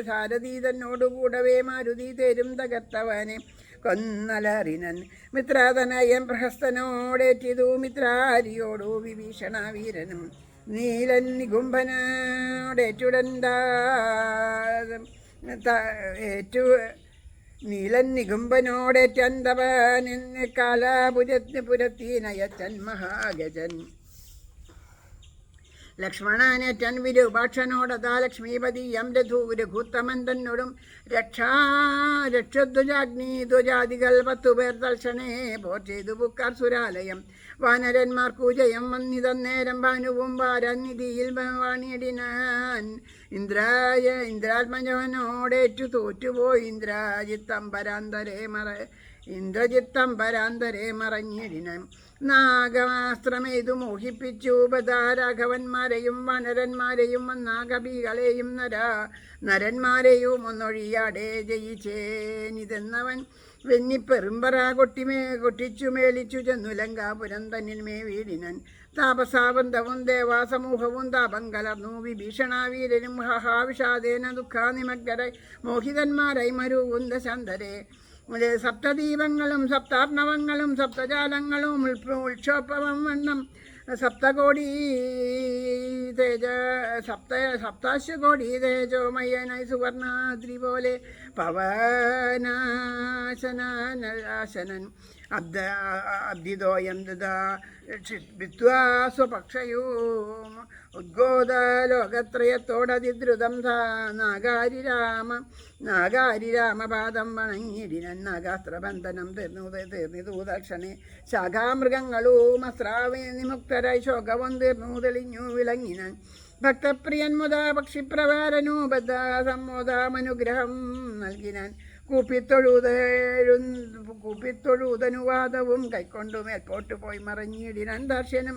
സാരഥി തന്നോടുകൂടവേ മാരുതി തേരും തകർത്തവനെ കൊന്നലറിനൻ. മിത്രാതനയൻ പ്രഹസ്തനോടേറ്റിതു മിത്രാരിയോടു വിഭീഷണ വീരനും നീലൻ നികുംഭനോടേറ്റന്തവൻ കാലാപുരത്തിനയച്ചൻ മഹാഗജൻ. ലക്ഷ്മണനേറ്റൻ വിരൂപാക്ഷനോടതാ ലക്ഷ്മീപതിയം രഘൂത്തമൻ തന്നോടും രക്ഷധ്വജാഗ്നി ധ്വജാദികൾ 10 പേർ തൽക്ഷണേ പോർ ചെയ്തു പുക്കാർ സുരാലയം. വാനരന്മാർക്കു ജയം വന്നിതന്നേരം ഭാനുവും വാരാനിധിയിൽ വാണിയിടിനാൻ. ഇന്ദ്രാത്മജവനോടേറ്റു തോറ്റുപോയി ഇന്ദ്രജിത്തംബരാന്തരെ മറഞ്ഞിടിനാൻ. നാഗാസ്ത്രമേതു മോഹിപ്പിച്ചു രാഘവന്മാരെയും വനരന്മാരെയും നാഗബികളെയും നരന്മാരെയും ഒന്നൊഴിയാടെ ജയിച്ചേനിതെന്നവൻ വെന്നിപ്പെറുമ്പറ കൊട്ടിച്ചു മേളിച്ചു ചെന്നു ലങ്കാപുരം തന്നിന്മേ വീടിനൻ. താപസാബന്ധവും ദേവാസമൂഹവും താപം കലർന്നു വിഭീഷണാവീരനും ഹഹാവിഷാദേന ദുഃഖാനിമഗ്ഗരായി മോഹിതന്മാരായി മരുകുന്ദ ശാന്തരെ. സപ്തദീപങ്ങളും സപ്താർണവങ്ങളും സപ്തജാലങ്ങളും ഉത്ക്ഷോഭവം വണ്ണം സപ്താശ്വകോടി തേജോമയനായി സുവർണാദ്രി പോലെ പവനാശനാശനൻ അബ്ദിദോയം ദാ സ്വപക്ഷയും ഉദ്ഗോദലോകത്രയത്തോടതിദ്രുതം നാഗാരിരാമപാദം വണങ്ങിടിനൻ. നാഗാസ്ത്രബന്ധനം തീർന്നിതു തൽക്ഷണേ ശാഖാമൃഗങ്ങളും അസ്രാവേ വിമുക്തരായി ശോകവും തീർന്നു തെളിഞ്ഞു വിളങ്ങിനാൻ. ഭക്തപ്രിയൻ മുതാ പക്ഷിപ്രവാരനു ബദ്ധ സമ്മോദാമനുഗ്രഹം നൽകിനാൻ. കൂപ്പിത്തൊഴുതനുവാദവും കൈക്കൊണ്ടു മേൽപോട്ടു പോയി മറഞ്ഞിടിനാൻ. ദർശനം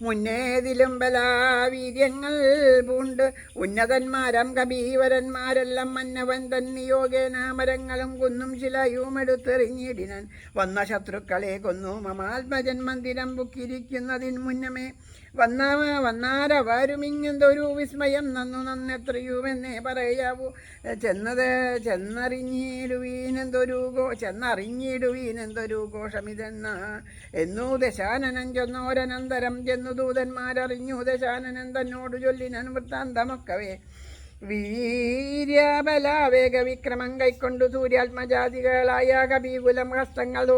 മുന്നേതിലും ബലാവീര്യങ്ങൾ പൂണ്ട് ഉന്നതന്മാരം കബീവരന്മാരെല്ലാം മന്നവൻ തന്നിയോഗേന മരങ്ങളും കുന്നും ശിലയും എടുത്തെറിഞ്ഞിടിനാൻ. വന്ന ശത്രുക്കളെ കൊന്നു മമാത്മജൻ മന്ദിരം പുക്കിരിക്കുന്നതിന് മുന്നമേ വന്നാരവരുമിങ്ങെന്തൊരു വിസ്മയം നന്നെത്രയുമെന്നേ പറയാവൂ. ചെന്നറിഞ്ഞിടുവീനെന്തൊരു എന്നൂ ദശാനനൻ ചെന്നോരനന്തരം ചെന്നു ദൂതന്മാരറിഞ്ഞു. ദശാനനൻ തന്നോട് ചൊല്ലിനൻ വൃത്താന്തമൊക്കവേ. വീര്യബലാവേഗ വിക്രമം കൈക്കൊണ്ടു സൂര്യാത്മജാതികളായ കവികുലം ഹസ്തങ്ങൾ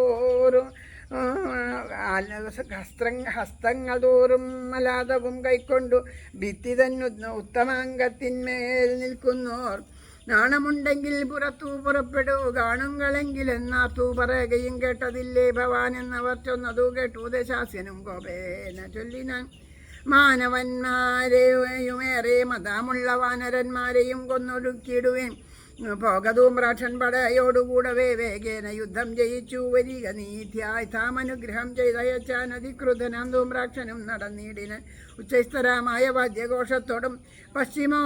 തോറും മലാതവും കൈക്കൊണ്ടു ഭിത്തി തന്നു ഉത്തമാംഗത്തിന്മേൽ നിൽക്കുന്നോർ. നാണമുണ്ടെങ്കിൽ പുറത്തു പുറപ്പെടൂ കാണുങ്ങളെങ്കിൽ എന്നാർത്തു പറയുകയും കേട്ടതില്ലേ ഭവാൻ എന്നവർ ചൊന്നതു കേട്ടു. ദശാസ്യനും കോപേന ചൊല്ലിനാൻ. മാനവന്മാരെയുമേറെ മതമുള്ള വാനരന്മാരെയും കൊന്നൊടുക്കിയിടുവേൻ. പോകധൂമ്രാക്ഷൻ പടയോടുകൂടവേ വേഗേന യുദ്ധം ജയിച്ചു വരിക നീത്യായി താമനുഗ്രഹം ചെയ്തയച്ചാൻ അധികൃതനാം ധൂമ്രാക്ഷനും നടന്നിടിന്. ഉച്ചസ്ഥരമായ വാദ്യഘോഷത്തോടും പശ്ചിമാ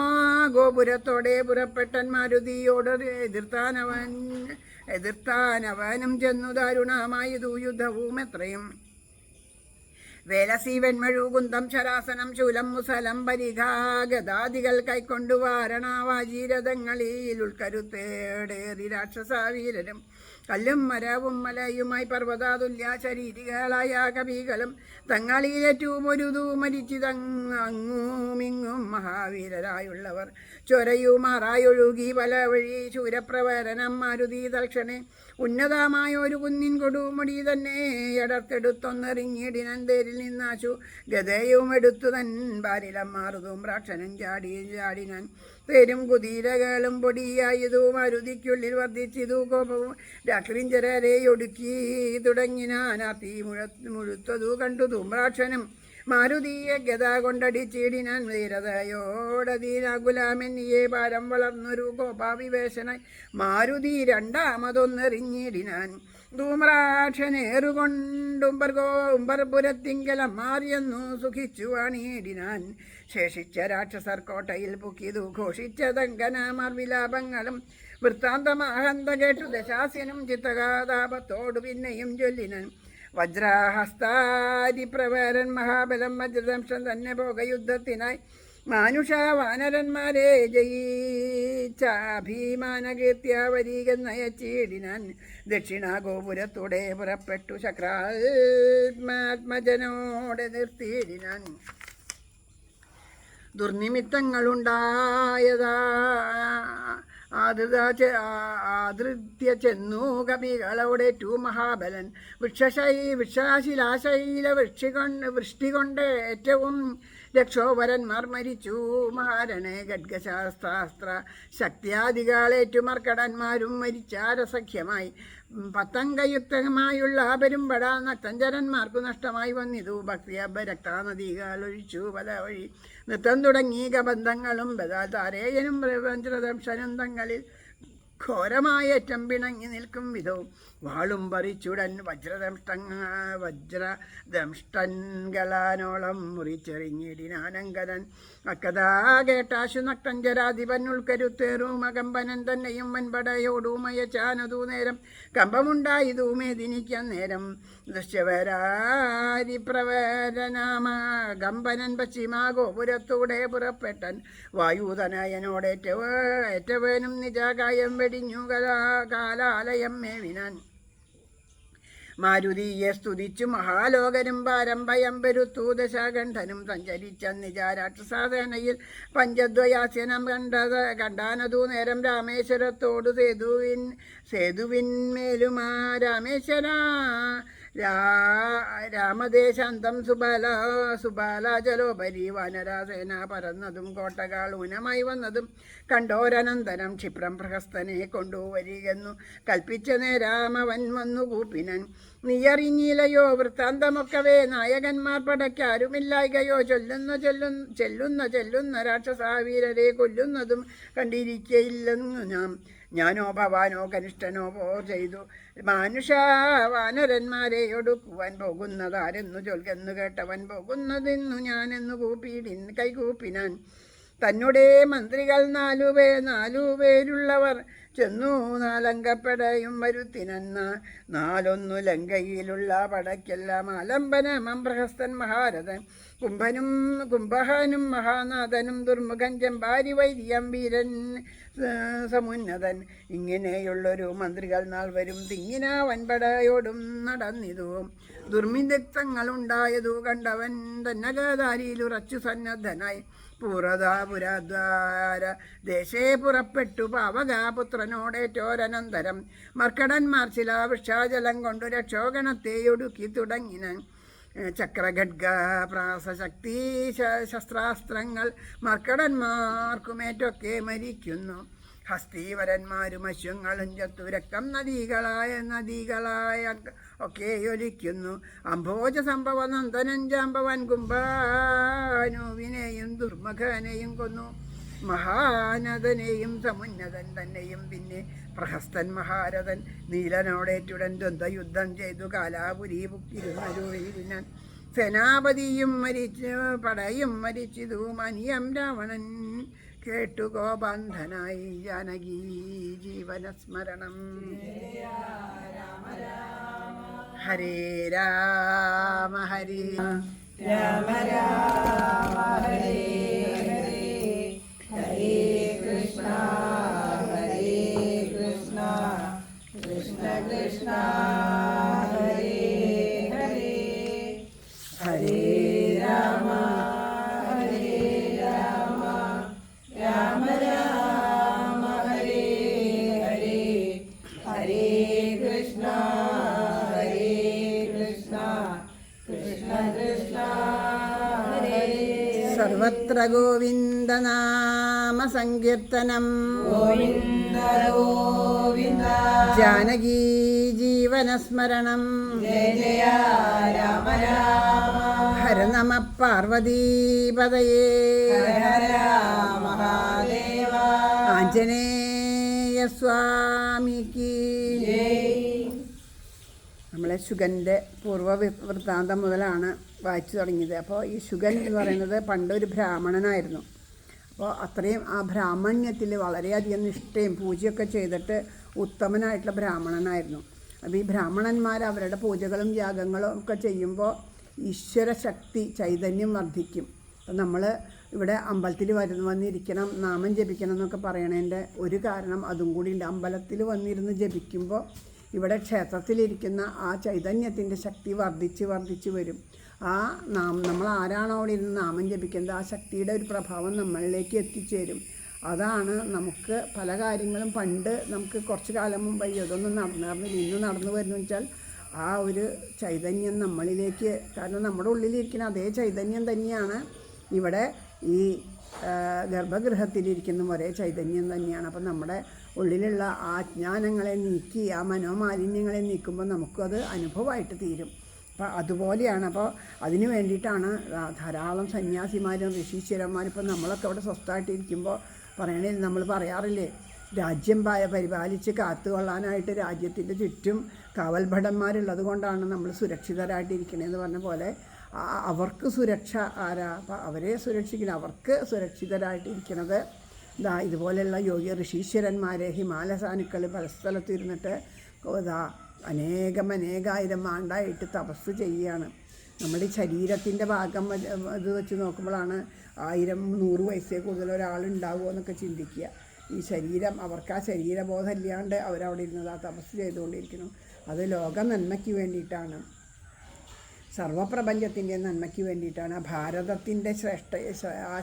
ഗോപുരത്തോടെ പുറപ്പെട്ടൻ മാരുതിയോട് എതിർത്താനവനും ചെന്നു. ദാരുണമായതു യുദ്ധവും എത്രയും. വേലസീവൻമഴു കുന്തം ശരാസനം ശൂലം മുസലം പരിഘാഗതാദികൾ കൈക്കൊണ്ടു വാരണാവാജീരഥങ്ങളിൽ ഉൾക്കരുത്തേടേറി രാക്ഷസാവീരരും കല്ലും മരവും മലയുമായി പർവ്വതാതുല്യ ശരീരികളായ കവികളും തങ്ങളിലേറ്റവും ഒരുതു മരിച്ചിതങ്ങുമിങ്ങും മഹാവീരരായുള്ളവർ ചൊരയുമാറായൊഴുകി പല വഴി ശൂരപ്രവരനം മാരുതി തൽക്ഷണേ. ഉന്നതമായ ഒരു കുന്നിൻ കൊടുമുടി തന്നെ എടർത്തെടുത്തൊന്നെറിഞ്ഞിടിനൻ. തേരിൽ നിന്നാശു ഗതയും എടുത്തു തൻ ബാരിലമ്മാറുതും രാക്ഷനൻ ചാടിനാൻ. തേരും കുതിരകളും പൊടിയായതു മാരുതിക്കുള്ളിൽ വർദ്ധിച്ചിതു കോപവും. രാക്രിഞ്ചരരെ ഒടുക്കി തുടങ്ങിനാൻ. തീ മുഴുത്തതു കണ്ടു ധൂമ്രാക്ഷനും മാരുതിയെ ഗത കൊണ്ടടിച്ചിടിനാൻ. ധീരതയോടതീനാകുലാമെന്നിയെ ഭാരം വളർന്നൊരു കോപാവിവേശനായി മാരുതി രണ്ടാമതൊന്നെറിഞ്ഞിടിനാൻ. ധൂമ്രാക്ഷനേറുകൊണ്ടുംബർപുരത്തിങ്കലം മാറിയെന്നു സുഖിച്ചു വാണിയിടിനാൻ. ശേഷിച്ച രാക്ഷസർ കോട്ടയിൽ പുക്കിതു ഘോഷിച്ചതങ്കനാമാർ വിലാപങ്ങളും വൃത്താന്തമാഹന്ത കേട്ടു. ദശാസ്യനും ചിത്തകാതാപത്തോടു പിന്നെയും ചൊല്ലിനൻ. വജ്രഹസ്താരിപ്രവരൻ മഹാബലം വജ്രദംശം തന്നെ പോകയുദ്ധത്തിനായി മാനുഷ വാനരന്മാരെ ജയിച്ച അഭിമാനകീർത്തിയ വരീകെന്നയച്ചിടിനാൻ. ദക്ഷിണാഗോപുരത്തൂടെ പുറപ്പെട്ടു ശക്രാത്മാത്മജനോടെ നിർത്തിയിടിനാൻ. ദുർനിമിത്തങ്ങളുണ്ടായതാ ആദൃത്യ ചെന്നു കവികളോടേറ്റു മഹാബലൻ. വൃക്ഷശിലാശൈല വൃഷ്ടി കൊണ്ട് ഏറ്റവും രക്ഷോവരന്മാർ മരിച്ചു. മഹാരണേ ഖഡ്ഗശാസ്ത്ര ശക്തിയാദികളേറ്റു മർക്കടന്മാരും മരിച്ചാരസഖ്യമായി. പത്തംഗയുക്തമായുള്ള പെരുമ്പട നക്തഞ്ചരന്മാർക്കു നഷ്ടമായി വന്നിതു. ഭക്തിയഭരക്താനദികൾ ഒഴിച്ചു പല വഴി നൃത്തം തുടങ്ങി കബന്ധങ്ങളും താരേയനും വജ്രദംശനും തങ്ങളിൽ ഘോരമായേറ്റം പിണങ്ങി നിൽക്കും വിധവും വാളും പറിച്ചുടൻ വജ്രദംഷ്ടൻകളാനോളം മുറിച്ചെറിഞ്ഞിടിനാനങ്കരൻ. അക്കഥാ കേട്ടാശു നക്തഞ്ചരാധിപൻ ഉൾക്കരുത്തേറും അകമ്പനൻ തന്നെയും വൻപടയോടുമയച്ചാനതു നേരം കമ്പമുണ്ടായതു മേദിനിക്കന്നേരം. ദൃശ്യവരാരിപ്രവരനാമ കമ്പനൻ പശ്ചിമാ ഗോപുരത്തൂടെ പുറപ്പെട്ടൻ. വായുതനയനോടേറ്റവനും നിജാകായം വെടിഞ്ഞു കാലാലയം മേവിനാൻ. മാരുതിയെ സ്തുതിച്ചു മഹാലോകരും ഭാരം ഭയം പെരുത്തു. ദശാകണ്ഠനും സഞ്ചരിച്ച നിജാരാക്ഷസാസേനയിൽ പഞ്ചദ്വയാസ്യനം കണ്ടാനതു നേരം രാമേശ്വരത്തോടു സേതുവിന്മേലുമാ രാമേശ്വര രാമദേശാന്തം സുബാലാചലോപരി വാനരാസേന പറന്നതും കോട്ടകൾ ഊനമായി വന്നതും കണ്ടോരനന്തരം ക്ഷിപ്രം പ്രഹസ്തനെ കൊണ്ടുവരികെന്നു കൽപ്പിച്ച നേരാമവൻ വന്നു കൂപ്പിനൻ. നീയറിഞ്ഞില്ലയോ വൃത്താന്തമൊക്കവേ നായകന്മാർ പടയ്ക്കാരുമില്ലായ്കയോ ചെല്ലുന്ന രാക്ഷസാവീരരെ കൊല്ലുന്നതും കണ്ടിരിക്കയില്ലെന്നു നാം. ഞാനോ ഭവാനോ കനിഷ്ഠനോ ചെയ്തു മാനുഷ വാനരന്മാരെ ഒടുക്കുവാൻ പോകുന്നതാരെന്നു ചൊൽക്കെന്നു കേട്ടവൻ പോകുന്നതെന്നു ഞാനെന്നു കൈകൂപ്പിനാൻ തന്നുടെ മന്ത്രികൾ നാലുപേരുള്ളവർ ചെന്നു നാലങ്കപ്പടയും വരുത്തിനെന്ന നാലൊന്നു ലങ്കയിലുള്ള പടയ്ക്കെല്ലാം ആലംബനമം പ്രഹസ്തൻ മഹാരഥൻ കുംഭഹാനും മഹാനാഥനും ദുർമുഖൻ ചെമ്പാരി വൈദ്യം വീരൻ സമുന്നതൻ ഇങ്ങനെയുള്ളൊരു മന്ത്രികൾ നാൾ വരും തിങ്ങിന വൻപടയോടും നടന്നിതു ദുർമിദക്തങ്ങളുണ്ടായതു കണ്ടവൻ തന്നകധാരിയിലുറച്ചു സന്നദ്ധനായി പുരദ്വാര ദേശേ പുറപ്പെട്ടു പാവകാപുത്രനോടേറ്റോരനന്തരം മർക്കടന്മാർ ശിലാവൃക്ഷാജലം കൊണ്ടു രക്ഷോഗണത്തെ ഒടുക്കി തുടങ്ങിന ചക്രഖഡ്ഗ പ്രാസശക്തി ശസ്ത്രാസ്ത്രങ്ങൾ മർക്കടന്മാർക്കുമേറ്റൊക്കെ മരിക്കുന്നു ഹസ്തീവരന്മാരും അശ്വങ്ങളും ചത്തു രക്തം നദികളായ ഒക്കെ ഒലിക്കുന്നു അംഭോജ സംഭവ നന്ദനൻ ജാമ്പവൻ കുംഭാനുവിനെയും ദുർമുഖനെയും കൊന്നു മഹാനദനെയും സമുന്നതൻ തന്നെയും പിന്നെ പ്രഹസ്തൻ മഹാരഥൻ നീലനോടേറ്റുടൻ ദ്വന്ദ്വയുദ്ധം ചെയ്തു കാലാപുരി പുക്കിരുന്നരുവിനാൻ സേനാപതിയും പടയും മരിച്ചിതു മനിയം രാവണൻ കേട്ടു ഗോബന്ധനായി ജാനകി ജീവനസ്മരണം. ഹരേ രാമ ഹരേ രാമ രാമ ഹരേ ഹരേ ഹരേ കൃഷ്ണ കൃഷ്ണ കൃഷ്ണ ഹരേ ഹരേ ഹരേ രാമ സർവത്ര ഗോവിന്ദനാമ സങ്കീർത്തനം ഗോവിന്ദ ഗോവിന്ദ ജാനകീ ജീവനസ്മരണം ജയ ജയ രാമ രാമ ഹര നമ പാർവതീപതയേ ഹര മഹാദേവ ആഞ്ജനേയ സ്വാമിക്ക് നമ്മളെ ശുഗൻ്റെ പൂർവ്വവൃത്താന്തം മുതലാണ് വായിച്ചു തുടങ്ങിയത്. അപ്പോൾ ഈ ശുഗൻ എന്ന് പറയുന്നത് പണ്ടൊരു ബ്രാഹ്മണനായിരുന്നു. അപ്പോൾ അത്രയും ആ ബ്രാഹ്മണ്യത്തിൽ വളരെയധികം നിഷ്ഠയും പൂജയൊക്കെ ചെയ്തിട്ട് ഉത്തമനായിട്ടുള്ള ബ്രാഹ്മണനായിരുന്നു. അപ്പോൾ ഈ ബ്രാഹ്മണന്മാർ അവരുടെ പൂജകളും യാഗങ്ങളും ഒക്കെ ചെയ്യുമ്പോൾ ഈശ്വരശക്തി ചൈതന്യം വർദ്ധിക്കും. അപ്പം നമ്മൾ ഇവിടെ അമ്പലത്തിൽ വന്നിരിക്കണം, നാമം ജപിക്കണം എന്നൊക്കെ പറയണതിൻ്റെ ഒരു കാരണം അതും കൂടി ഉണ്ട്. അമ്പലത്തിൽ വന്നിരുന്ന് ജപിക്കുമ്പോൾ ഇവിടെ ക്ഷേത്രത്തിലിരിക്കുന്ന ആ ചൈതന്യത്തിൻ്റെ ശക്തി വർദ്ധിച്ച് വരും. ആ നമ്മൾ ആരാണോ അവിടെ ഇരുന്ന് നാമം ജപിക്കുന്നത് ആ ശക്തിയുടെ ഒരു പ്രഭാവം നമ്മളിലേക്ക് എത്തിച്ചേരും. അതാണ് നമുക്ക് പല കാര്യങ്ങളും പണ്ട് നമുക്ക് കുറച്ച് കാലം മുമ്പ് അതൊന്നും നടന്നില്ല, ഇന്ന് നടന്നു വരുന്നു വെച്ചാൽ ആ ഒരു ചൈതന്യം നമ്മളിലേക്ക്, കാരണം നമ്മുടെ ഉള്ളിലിരിക്കുന്ന അതേ ചൈതന്യം തന്നെയാണ് ഇവിടെ ഈ ഗർഭഗൃഹത്തിലിരിക്കുന്ന ഒരേ ചൈതന്യം തന്നെയാണ്. അപ്പം നമ്മുടെ ഉള്ളിലുള്ള ആ അജ്ഞാനങ്ങളെ നീക്കി ആ മനോമാലിന്യങ്ങളെ നീക്കുമ്പോൾ നമുക്കത് അനുഭവമായിട്ട് തീരും. അപ്പോൾ അതുപോലെയാണ്. അപ്പോൾ അതിന് വേണ്ടിയിട്ടാണ് ധാരാളം സന്യാസിമാരും ഋഷീശ്വരന്മാരും ഇപ്പം നമ്മളൊക്കെ അവിടെ സ്വസ്ഥമായിട്ടിരിക്കുമ്പോൾ പറയണേ, നമ്മൾ പറയാറില്ലേ, രാജ്യം പരിപാലിച്ച് കാത്തുകൊള്ളാനായിട്ട് രാജ്യത്തിൻ്റെ ചുറ്റും കാവൽഭടന്മാരുള്ളത് കൊണ്ടാണ് നമ്മൾ സുരക്ഷിതരായിട്ടിരിക്കണേന്ന് പറഞ്ഞ പോലെ അവർക്ക് സുരക്ഷ ആരാ? അപ്പം അവരെ സംരക്ഷിക്കണം. അവർക്ക് സുരക്ഷിതരായിട്ടിരിക്കുന്നത് ഇതുപോലെയുള്ള യോഗി ഋഷീശ്വരന്മാരെ ഹിമാലസാനുക്കൾ പല സ്ഥലത്ത് ഇരുന്നിട്ട് അനേകായിരം ആണ്ടായിട്ട് തപസ് ചെയ്യുകയാണ്. നമ്മുടെ ഈ ശരീരത്തിൻ്റെ ഭാഗം ഇത് വെച്ച് നോക്കുമ്പോഴാണ് 1000-100 വയസ്സേ കൂടുതൽ ഒരാളുണ്ടാവുമോ എന്നൊക്കെ ചിന്തിക്കുക. ഈ ശരീരം, അവർക്ക് ആ ശരീരബോധം ഇല്ലാണ്ട് അവരവിടെ ഇരുന്നത് ആ തപസ് ചെയ്തുകൊണ്ടിരിക്കുന്നു. അത് ലോക നന്മയ്ക്ക് വേണ്ടിയിട്ടാണ്, സർവപ്രപഞ്ചത്തിൻ്റെ നന്മയ്ക്ക് വേണ്ടിയിട്ടാണ്, ഭാരതത്തിൻ്റെ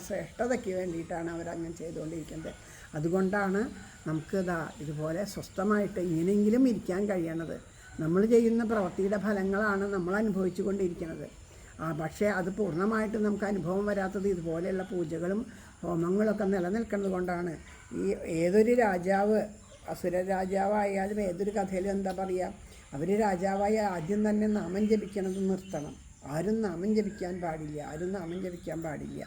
ശ്രേഷ്ഠതയ്ക്ക് വേണ്ടിയിട്ടാണ് അവരങ്ങനെ ചെയ്തുകൊണ്ടിരിക്കുന്നത്. അതുകൊണ്ടാണ് നമുക്ക് ഇതുപോലെ സ്വസ്ഥമായിട്ട് ഇങ്ങനെയെങ്കിലും ഇരിക്കാൻ കഴിയണത്. നമ്മൾ ചെയ്യുന്ന പ്രവൃത്തിയുടെ ഫലങ്ങളാണ് നമ്മൾ അനുഭവിച്ചു കൊണ്ടിരിക്കുന്നത്. പക്ഷേ അത് പൂർണ്ണമായിട്ട് നമുക്ക് അനുഭവം വരാത്തത് ഇതുപോലെയുള്ള പൂജകളും ഹോമങ്ങളൊക്കെ നിലനിൽക്കുന്നത് കൊണ്ടാണ്. ഈ ഏതൊരു രാജാവ്, അസുര രാജാവായാലും ഏതൊരു കഥയിലും എന്താ പറയുക, അവർ രാജാവായ ആദ്യം തന്നെ നാമം ജപിക്കണത് നിർത്തണം. ആരും നാമം ജപിക്കാൻ പാടില്ല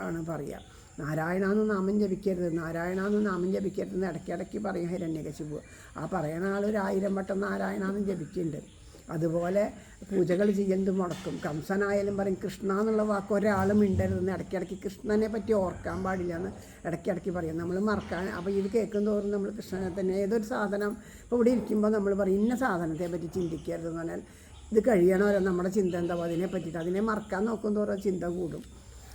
ആണ് പറയുക. നാരായണ എന്ന് നാമം ജപിക്കരുത്, നാരായണ എന്ന് നാമം ജപിക്കരുതെന്ന് ഇടയ്ക്കിടയ്ക്ക് പറയും ഹിരണ്യകശിപു. ആ പറയുന്ന ആൾ 1000 വട്ടം നാരായണ എന്ന് ജപിക്കുന്നുണ്ട്. അതുപോലെ പൂജകൾ ചെയ്യുന്നത് മുടക്കും. കംസനായാലും പറയും കൃഷ്ണ എന്നുള്ള വാക്ക് ഒരാൾ മിണ്ടരുതെന്ന് ഇടയ്ക്കിടയ്ക്ക് കൃഷ്ണനെ പറ്റി ഓർക്കാൻ പാടില്ല എന്ന് ഇടയ്ക്കിടയ്ക്ക് പറയും. നമ്മൾ മറക്കാൻ. അപ്പോൾ ഇത് കേൾക്കും തോറും നമ്മൾ കൃഷ്ണനെ തന്നെ ഏതൊരു സാധനം ഇപ്പോൾ ഇവിടെ ഇരിക്കുമ്പോൾ നമ്മൾ പറയും ഇന്ന സാധനത്തെ പറ്റി ചിന്തിക്കരുതെന്ന് പറഞ്ഞാൽ ഇത് കഴിയണമല്ലോ നമ്മുടെ ചിന്ത എന്താവും അതിനെ പറ്റിയിട്ട്. അതിനെ മറക്കാൻ നോക്കും തോറും ചിന്ത കൂടും.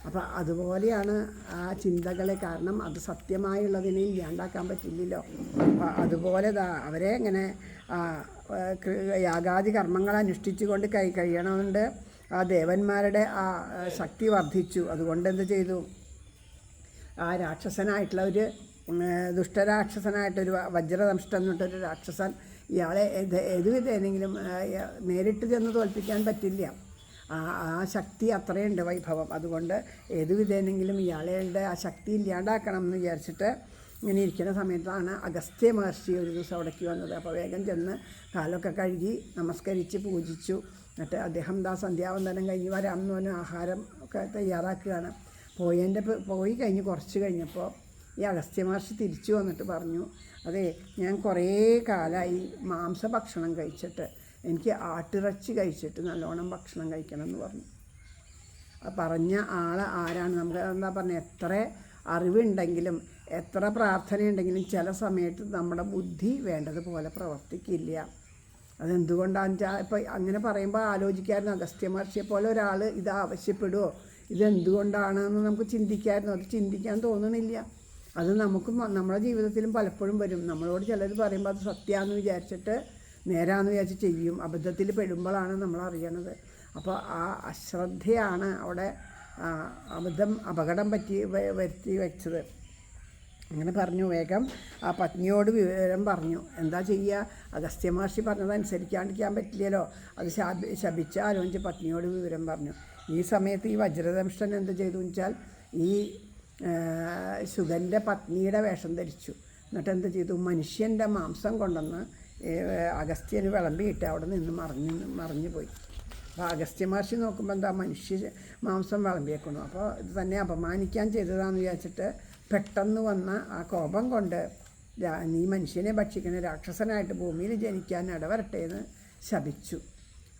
അപ്പോൾ അതുപോലെയാണ് ആ ചിന്തകളെ. കാരണം അത് സത്യമായുള്ളതിനെ ഇല്ലാണ്ടാക്കാൻ പറ്റില്ലല്ലോ. അപ്പോൾ അതുപോലെ അവരെ ഇങ്ങനെ യാഗാദി കർമ്മങ്ങൾ അനുഷ്ഠിച്ചുകൊണ്ട് കഴിയണമുണ്ട്. ആ ദേവന്മാരുടെ ആ ശക്തി വർദ്ധിച്ചു. അതുകൊണ്ട് എന്ത് ചെയ്തു, ആ രാക്ഷസനായിട്ടുള്ള ഒരു ദുഷ്ടരാക്ഷസനായിട്ടൊരു വജ്രദംഷ്ടൻ എന്നിട്ടൊരു രാക്ഷസൻ, ഇയാളെ ഏത് വിധേനെങ്കിലും നേരിട്ട് ചെന്ന് തോൽപ്പിക്കാൻ പറ്റില്ല. ആ ശക്തി അത്രയുണ്ട്, വൈഭവം. അതുകൊണ്ട് ഏത് വിധേനെങ്കിലും ഇയാളുടെ ആ ശക്തി ഇല്ലാണ്ടാക്കണം എന്ന് വിചാരിച്ചിട്ട് ഇങ്ങനെ ഇരിക്കുന്ന സമയത്താണ് അഗസ്ത്യ മഹർഷി ഒരു ദിവസം അവിടേക്ക് വന്നത്. അപ്പോൾ വേഗം ചെന്ന് കാലൊക്കെ കഴുകി നമസ്കരിച്ച് പൂജിച്ചു. എന്നിട്ട് അദ്ദേഹം സന്ധ്യാവന്ദനം കഴിഞ്ഞ് വരാമെന്ന് പറഞ്ഞ് ആഹാരം ഒക്കെ തയ്യാറാക്കുകയാണ്. പോയി കഴിഞ്ഞ് കുറച്ച് കഴിഞ്ഞപ്പോൾ ഈ അഗസ്ത്യ മഹർഷി തിരിച്ചു വന്നിട്ട് പറഞ്ഞു, അതെ ഞാൻ കുറേ കാലമായി മാംസഭക്ഷണം കഴിച്ചിട്ട് എനിക്ക് ആട്ടിറച്ചി കഴിച്ചിട്ട് നല്ലോണം ഭക്ഷണം കഴിക്കണം എന്ന് പറഞ്ഞു. പറഞ്ഞ ആൾ ആരാണ്? നമുക്ക് എന്താ പറഞ്ഞത്, എത്ര അറിവുണ്ടെങ്കിലും എത്ര പ്രാർത്ഥനയുണ്ടെങ്കിലും ചില സമയത്ത് നമ്മുടെ ബുദ്ധി വേണ്ടതുപോലെ പ്രവർത്തിക്കില്ല. അതെന്തുകൊണ്ടാണെന്ന് വെച്ചാൽ ഇപ്പോൾ അങ്ങനെ പറയുമ്പോൾ ആലോചിക്കായിരുന്നു, അഗസ്ത്യ മഹർഷിയെ പോലെ ഒരാൾ ഇത് ആവശ്യപ്പെടുമോ, ഇതെന്തുകൊണ്ടാണെന്ന് നമുക്ക് ചിന്തിക്കായിരുന്നു. അത് ചിന്തിക്കാൻ തോന്നണില്ല. അത് നമുക്ക് നമ്മുടെ ജീവിതത്തിലും പലപ്പോഴും വരും. നമ്മളോട് ചിലർ പറയുമ്പോൾ അത് സത്യമാണെന്ന് വിചാരിച്ചിട്ട് നേരാന്ന് വിചാരിച്ച് ചെയ്യും. അബദ്ധത്തിൽ പെടുമ്പോഴാണ് നമ്മൾ അറിയണത്. അപ്പോൾ ആ അശ്രദ്ധയാണ് അവിടെ അപകടം വരുത്തി വെച്ചത്. അങ്ങനെ പറഞ്ഞു. വേഗം ആ പത്നിയോട് വിവരം പറഞ്ഞു. എന്താ ചെയ്യുക, അഗസ്ത്യ മഹർഷി പറഞ്ഞത് അനുസരിക്കാണ്ടിരിക്കാൻ പറ്റില്ലല്ലോ. അത് ശപിച്ചാലോചിച്ച് പത്നിയോട് വിവരം പറഞ്ഞു. ഈ സമയത്ത് ഈ വജ്രദംഷ്ടൻ എന്ത് ചെയ്തു വെച്ചാൽ ഈ ശുഗൻ്റെ പത്നിയുടെ വേഷം ധരിച്ചു. എന്നിട്ട് എന്ത് ചെയ്തു, മനുഷ്യൻ്റെ മാംസം കൊണ്ടുവന്ന് അഗസ്ത്യന് വിളമ്പിയിട്ട് അവിടെ നിന്ന് മറിഞ്ഞു പോയി. അപ്പോൾ അഗസ്ത്യ മഹർഷി നോക്കുമ്പോൾ എന്താ മനുഷ്യ മാംസം വിളമ്പിയേക്കുന്നു. അപ്പോൾ ഇത് തന്നെ അപമാനിക്കാൻ ചെയ്തതാണെന്ന് വിചാരിച്ചിട്ട് പെട്ടെന്ന് വന്ന ആ കോപം കൊണ്ട് നീ മനുഷ്യനെ ഭക്ഷിക്കുന്ന രാക്ഷസനായിട്ട് ഭൂമിയിൽ ജനിക്കാൻ ഇടവരട്ടെ എന്ന് ശപിച്ചു.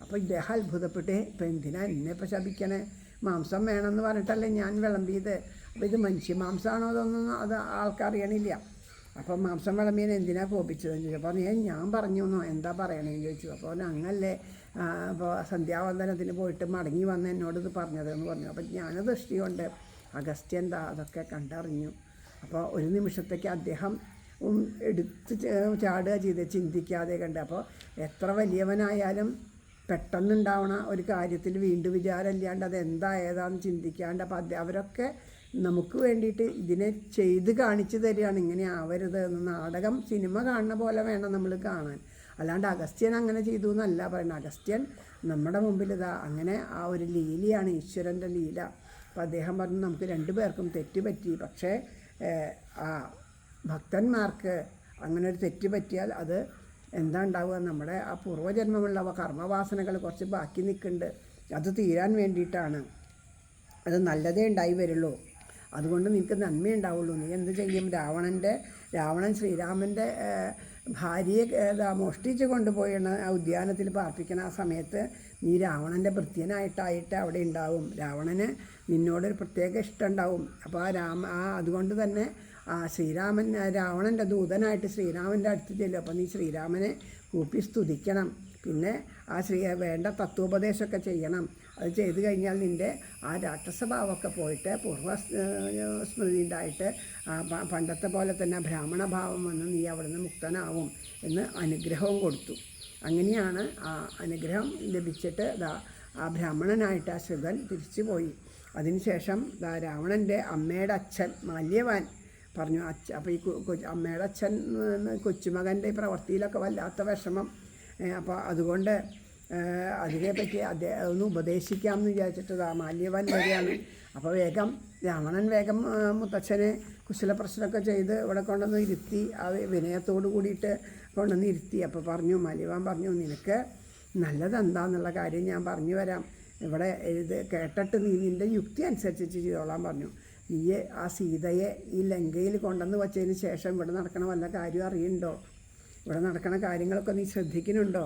അപ്പോൾ ഇദ്ദേഹം അത്ഭുതപ്പെട്ട്, ഇപ്പം എന്തിനാ എന്നെ ഇപ്പോൾ ശപിക്കണേ, മാംസം വേണമെന്ന് പറഞ്ഞിട്ടല്ലേ ഞാൻ വിളമ്പിയത്, അപ്പോൾ ഇത് മനുഷ്യ മാംസമാണോ അതൊന്നും അത് ആൾക്കറിയണില്ല. അപ്പം മാംസം വിളമ്പിയതിന് എന്തിനാണ് കോപിച്ചതെന്ന് ചോദിച്ചു. അപ്പോൾ ഞാൻ പറഞ്ഞു എന്നോ എന്താ പറയണേന്ന് ചോദിച്ചു. അപ്പോൾ അങ്ങല്ലേ അപ്പോൾ സന്ധ്യാവന്ദനത്തിന് പോയിട്ട് മടങ്ങി വന്ന് എന്നോടിത് പറഞ്ഞതെന്ന് പറഞ്ഞു. അപ്പം ജ്ഞാനദൃഷ്ടി കൊണ്ട് അഗസ്ത്യൻ അതൊക്കെ കണ്ടറിഞ്ഞു. അപ്പോൾ ഒരു നിമിഷത്തേക്ക് അദ്ദേഹം എടുത്ത് ചാടുക ചെയ്ത് ചിന്തിക്കാതെ കണ്ട്. അപ്പോൾ എത്ര വലിയവനായാലും പെട്ടെന്നുണ്ടാവണ ഒരു കാര്യത്തിൽ വീണ്ടും വിചാരമില്ലാണ്ട് അതെന്താ ഏതാണെന്ന് ചിന്തിക്കാണ്ട്. അപ്പോൾ അവരൊക്കെ നമുക്ക് വേണ്ടിയിട്ട് ഇതിനെ ചെയ്ത് കാണിച്ചു തരികയാണ്, ഇങ്ങനെ ആവരുത് എന്ന്. നാടകം സിനിമ കാണുന്ന പോലെ വേണം നമ്മൾ കാണാൻ. അല്ലാണ്ട് അഗസ്ത്യൻ അങ്ങനെ ചെയ്തു എന്നല്ല പറയുന്നത്. അഗസ്ത്യൻ നമ്മുടെ മുമ്പിൽ അങ്ങനെ ആ ഒരു ലീലയാണ്, ഈശ്വരൻ്റെ ലീല. അപ്പോൾ അദ്ദേഹം പറഞ്ഞു, നമുക്ക് 2 പേർക്കും തെറ്റ് പറ്റി. പക്ഷേ ആ ഭക്തന്മാർക്ക് അങ്ങനെ ഒരു തെറ്റ് പറ്റിയാൽ അത് എന്താ ഉണ്ടാവുക, നമ്മുടെ ആ പൂർവ്വജന്മമുള്ള കർമ്മവാസനകൾ കുറച്ച് ബാക്കി നിൽക്കുന്നുണ്ട്, അത് തീരാൻ വേണ്ടിയിട്ടാണ്. അത് നല്ലതേ ഉണ്ടായി വരുള്ളൂ. അതുകൊണ്ട് നിനക്ക് നന്മയുണ്ടാവുള്ളൂ. നീ എന്ത് ചെയ്യും, രാവണൻ ശ്രീരാമൻ്റെ ഭാര്യയെ മോഷ്ടിച്ച് കൊണ്ടുപോയാണ് ആ ഉദ്യാനത്തിൽ പാർപ്പിക്കുന്ന ആ സമയത്ത് നീ രാവണൻ്റെ ഭൃത്യനായിട്ടായിട്ട് അവിടെ ഉണ്ടാവും. രാവണന് നിന്നോടൊരു പ്രത്യേക ഇഷ്ടം ഉണ്ടാവും. അപ്പോൾ അതുകൊണ്ട് തന്നെ രാവണൻ്റെ ദൂതനായിട്ട് ശ്രീരാമൻ്റെ അടുത്ത് ചെല്ലും. അപ്പോൾ നീ ശ്രീരാമനെ കൂപ്പി സ്തുതിക്കണം. പിന്നെ വേണ്ട തത്വോപദേശമൊക്കെ ചെയ്യണം. അത് ചെയ്തു കഴിഞ്ഞാൽ നിൻ്റെ ആ രാക്ഷസഭാവമൊക്കെ പോയിട്ട് സ്മൃതി ഉണ്ടായിട്ട് പണ്ടത്തെ പോലെ തന്നെ ബ്രാഹ്മണ ഭാവം വന്ന് നീ അവിടുന്ന് മുക്തനാവും എന്ന് അനുഗ്രഹവും കൊടുത്തു. അങ്ങനെയാണ് ആ അനുഗ്രഹം ലഭിച്ചിട്ട് ആ ബ്രാഹ്മണനായിട്ട് ആ ശുഗൻ തിരിച്ചു പോയി. അതിനുശേഷം രാവണൻ്റെ അമ്മയുടെ അച്ഛൻ മാല്യവാൻ പറഞ്ഞു, അപ്പോൾ ഈ അമ്മയുടെ അച്ഛൻ കൊച്ചുമകൻ്റെ പ്രവൃത്തിയിലൊക്കെ വല്ലാത്ത വിഷമം. അപ്പോൾ അതുകൊണ്ട് അതിനെപ്പറ്റി ഒന്ന് ഉപദേശിക്കാമെന്ന് വിചാരിച്ചിട്ട് മാല്യവാൻ വരികയാണ്. അപ്പോൾ രാവണൻ വേഗം മുത്തച്ഛനെ കുശലപ്രശ്നമൊക്കെ ചെയ്ത് ഇവിടെ കൊണ്ടുവന്ന് ഇരുത്തി, ആ വിനയത്തോട് കൂടിയിട്ട് കൊണ്ടുവന്ന് ഇരുത്തി. അപ്പോൾ മാല്യവാൻ പറഞ്ഞു, നിനക്ക് നല്ലതെന്താന്നുള്ള കാര്യം ഞാൻ പറഞ്ഞു വരാം, ഇവിടെ ഇത് കേട്ടിട്ട് നീ നിൻ്റെ യുക്തി അനുസരിച്ച് ചെയ്തോളാൻ പറഞ്ഞു. നീ ആ സീതയെ ഈ ലങ്കയിൽ കൊണ്ടുവന്ന് വച്ചതിന് ശേഷം ഇവിടെ നടക്കണ വല്ല കാര്യം അറിയുന്നുണ്ടോ? ഇവിടെ നടക്കണ കാര്യങ്ങളൊക്കെ നീ ശ്രദ്ധിക്കുന്നുണ്ടോ?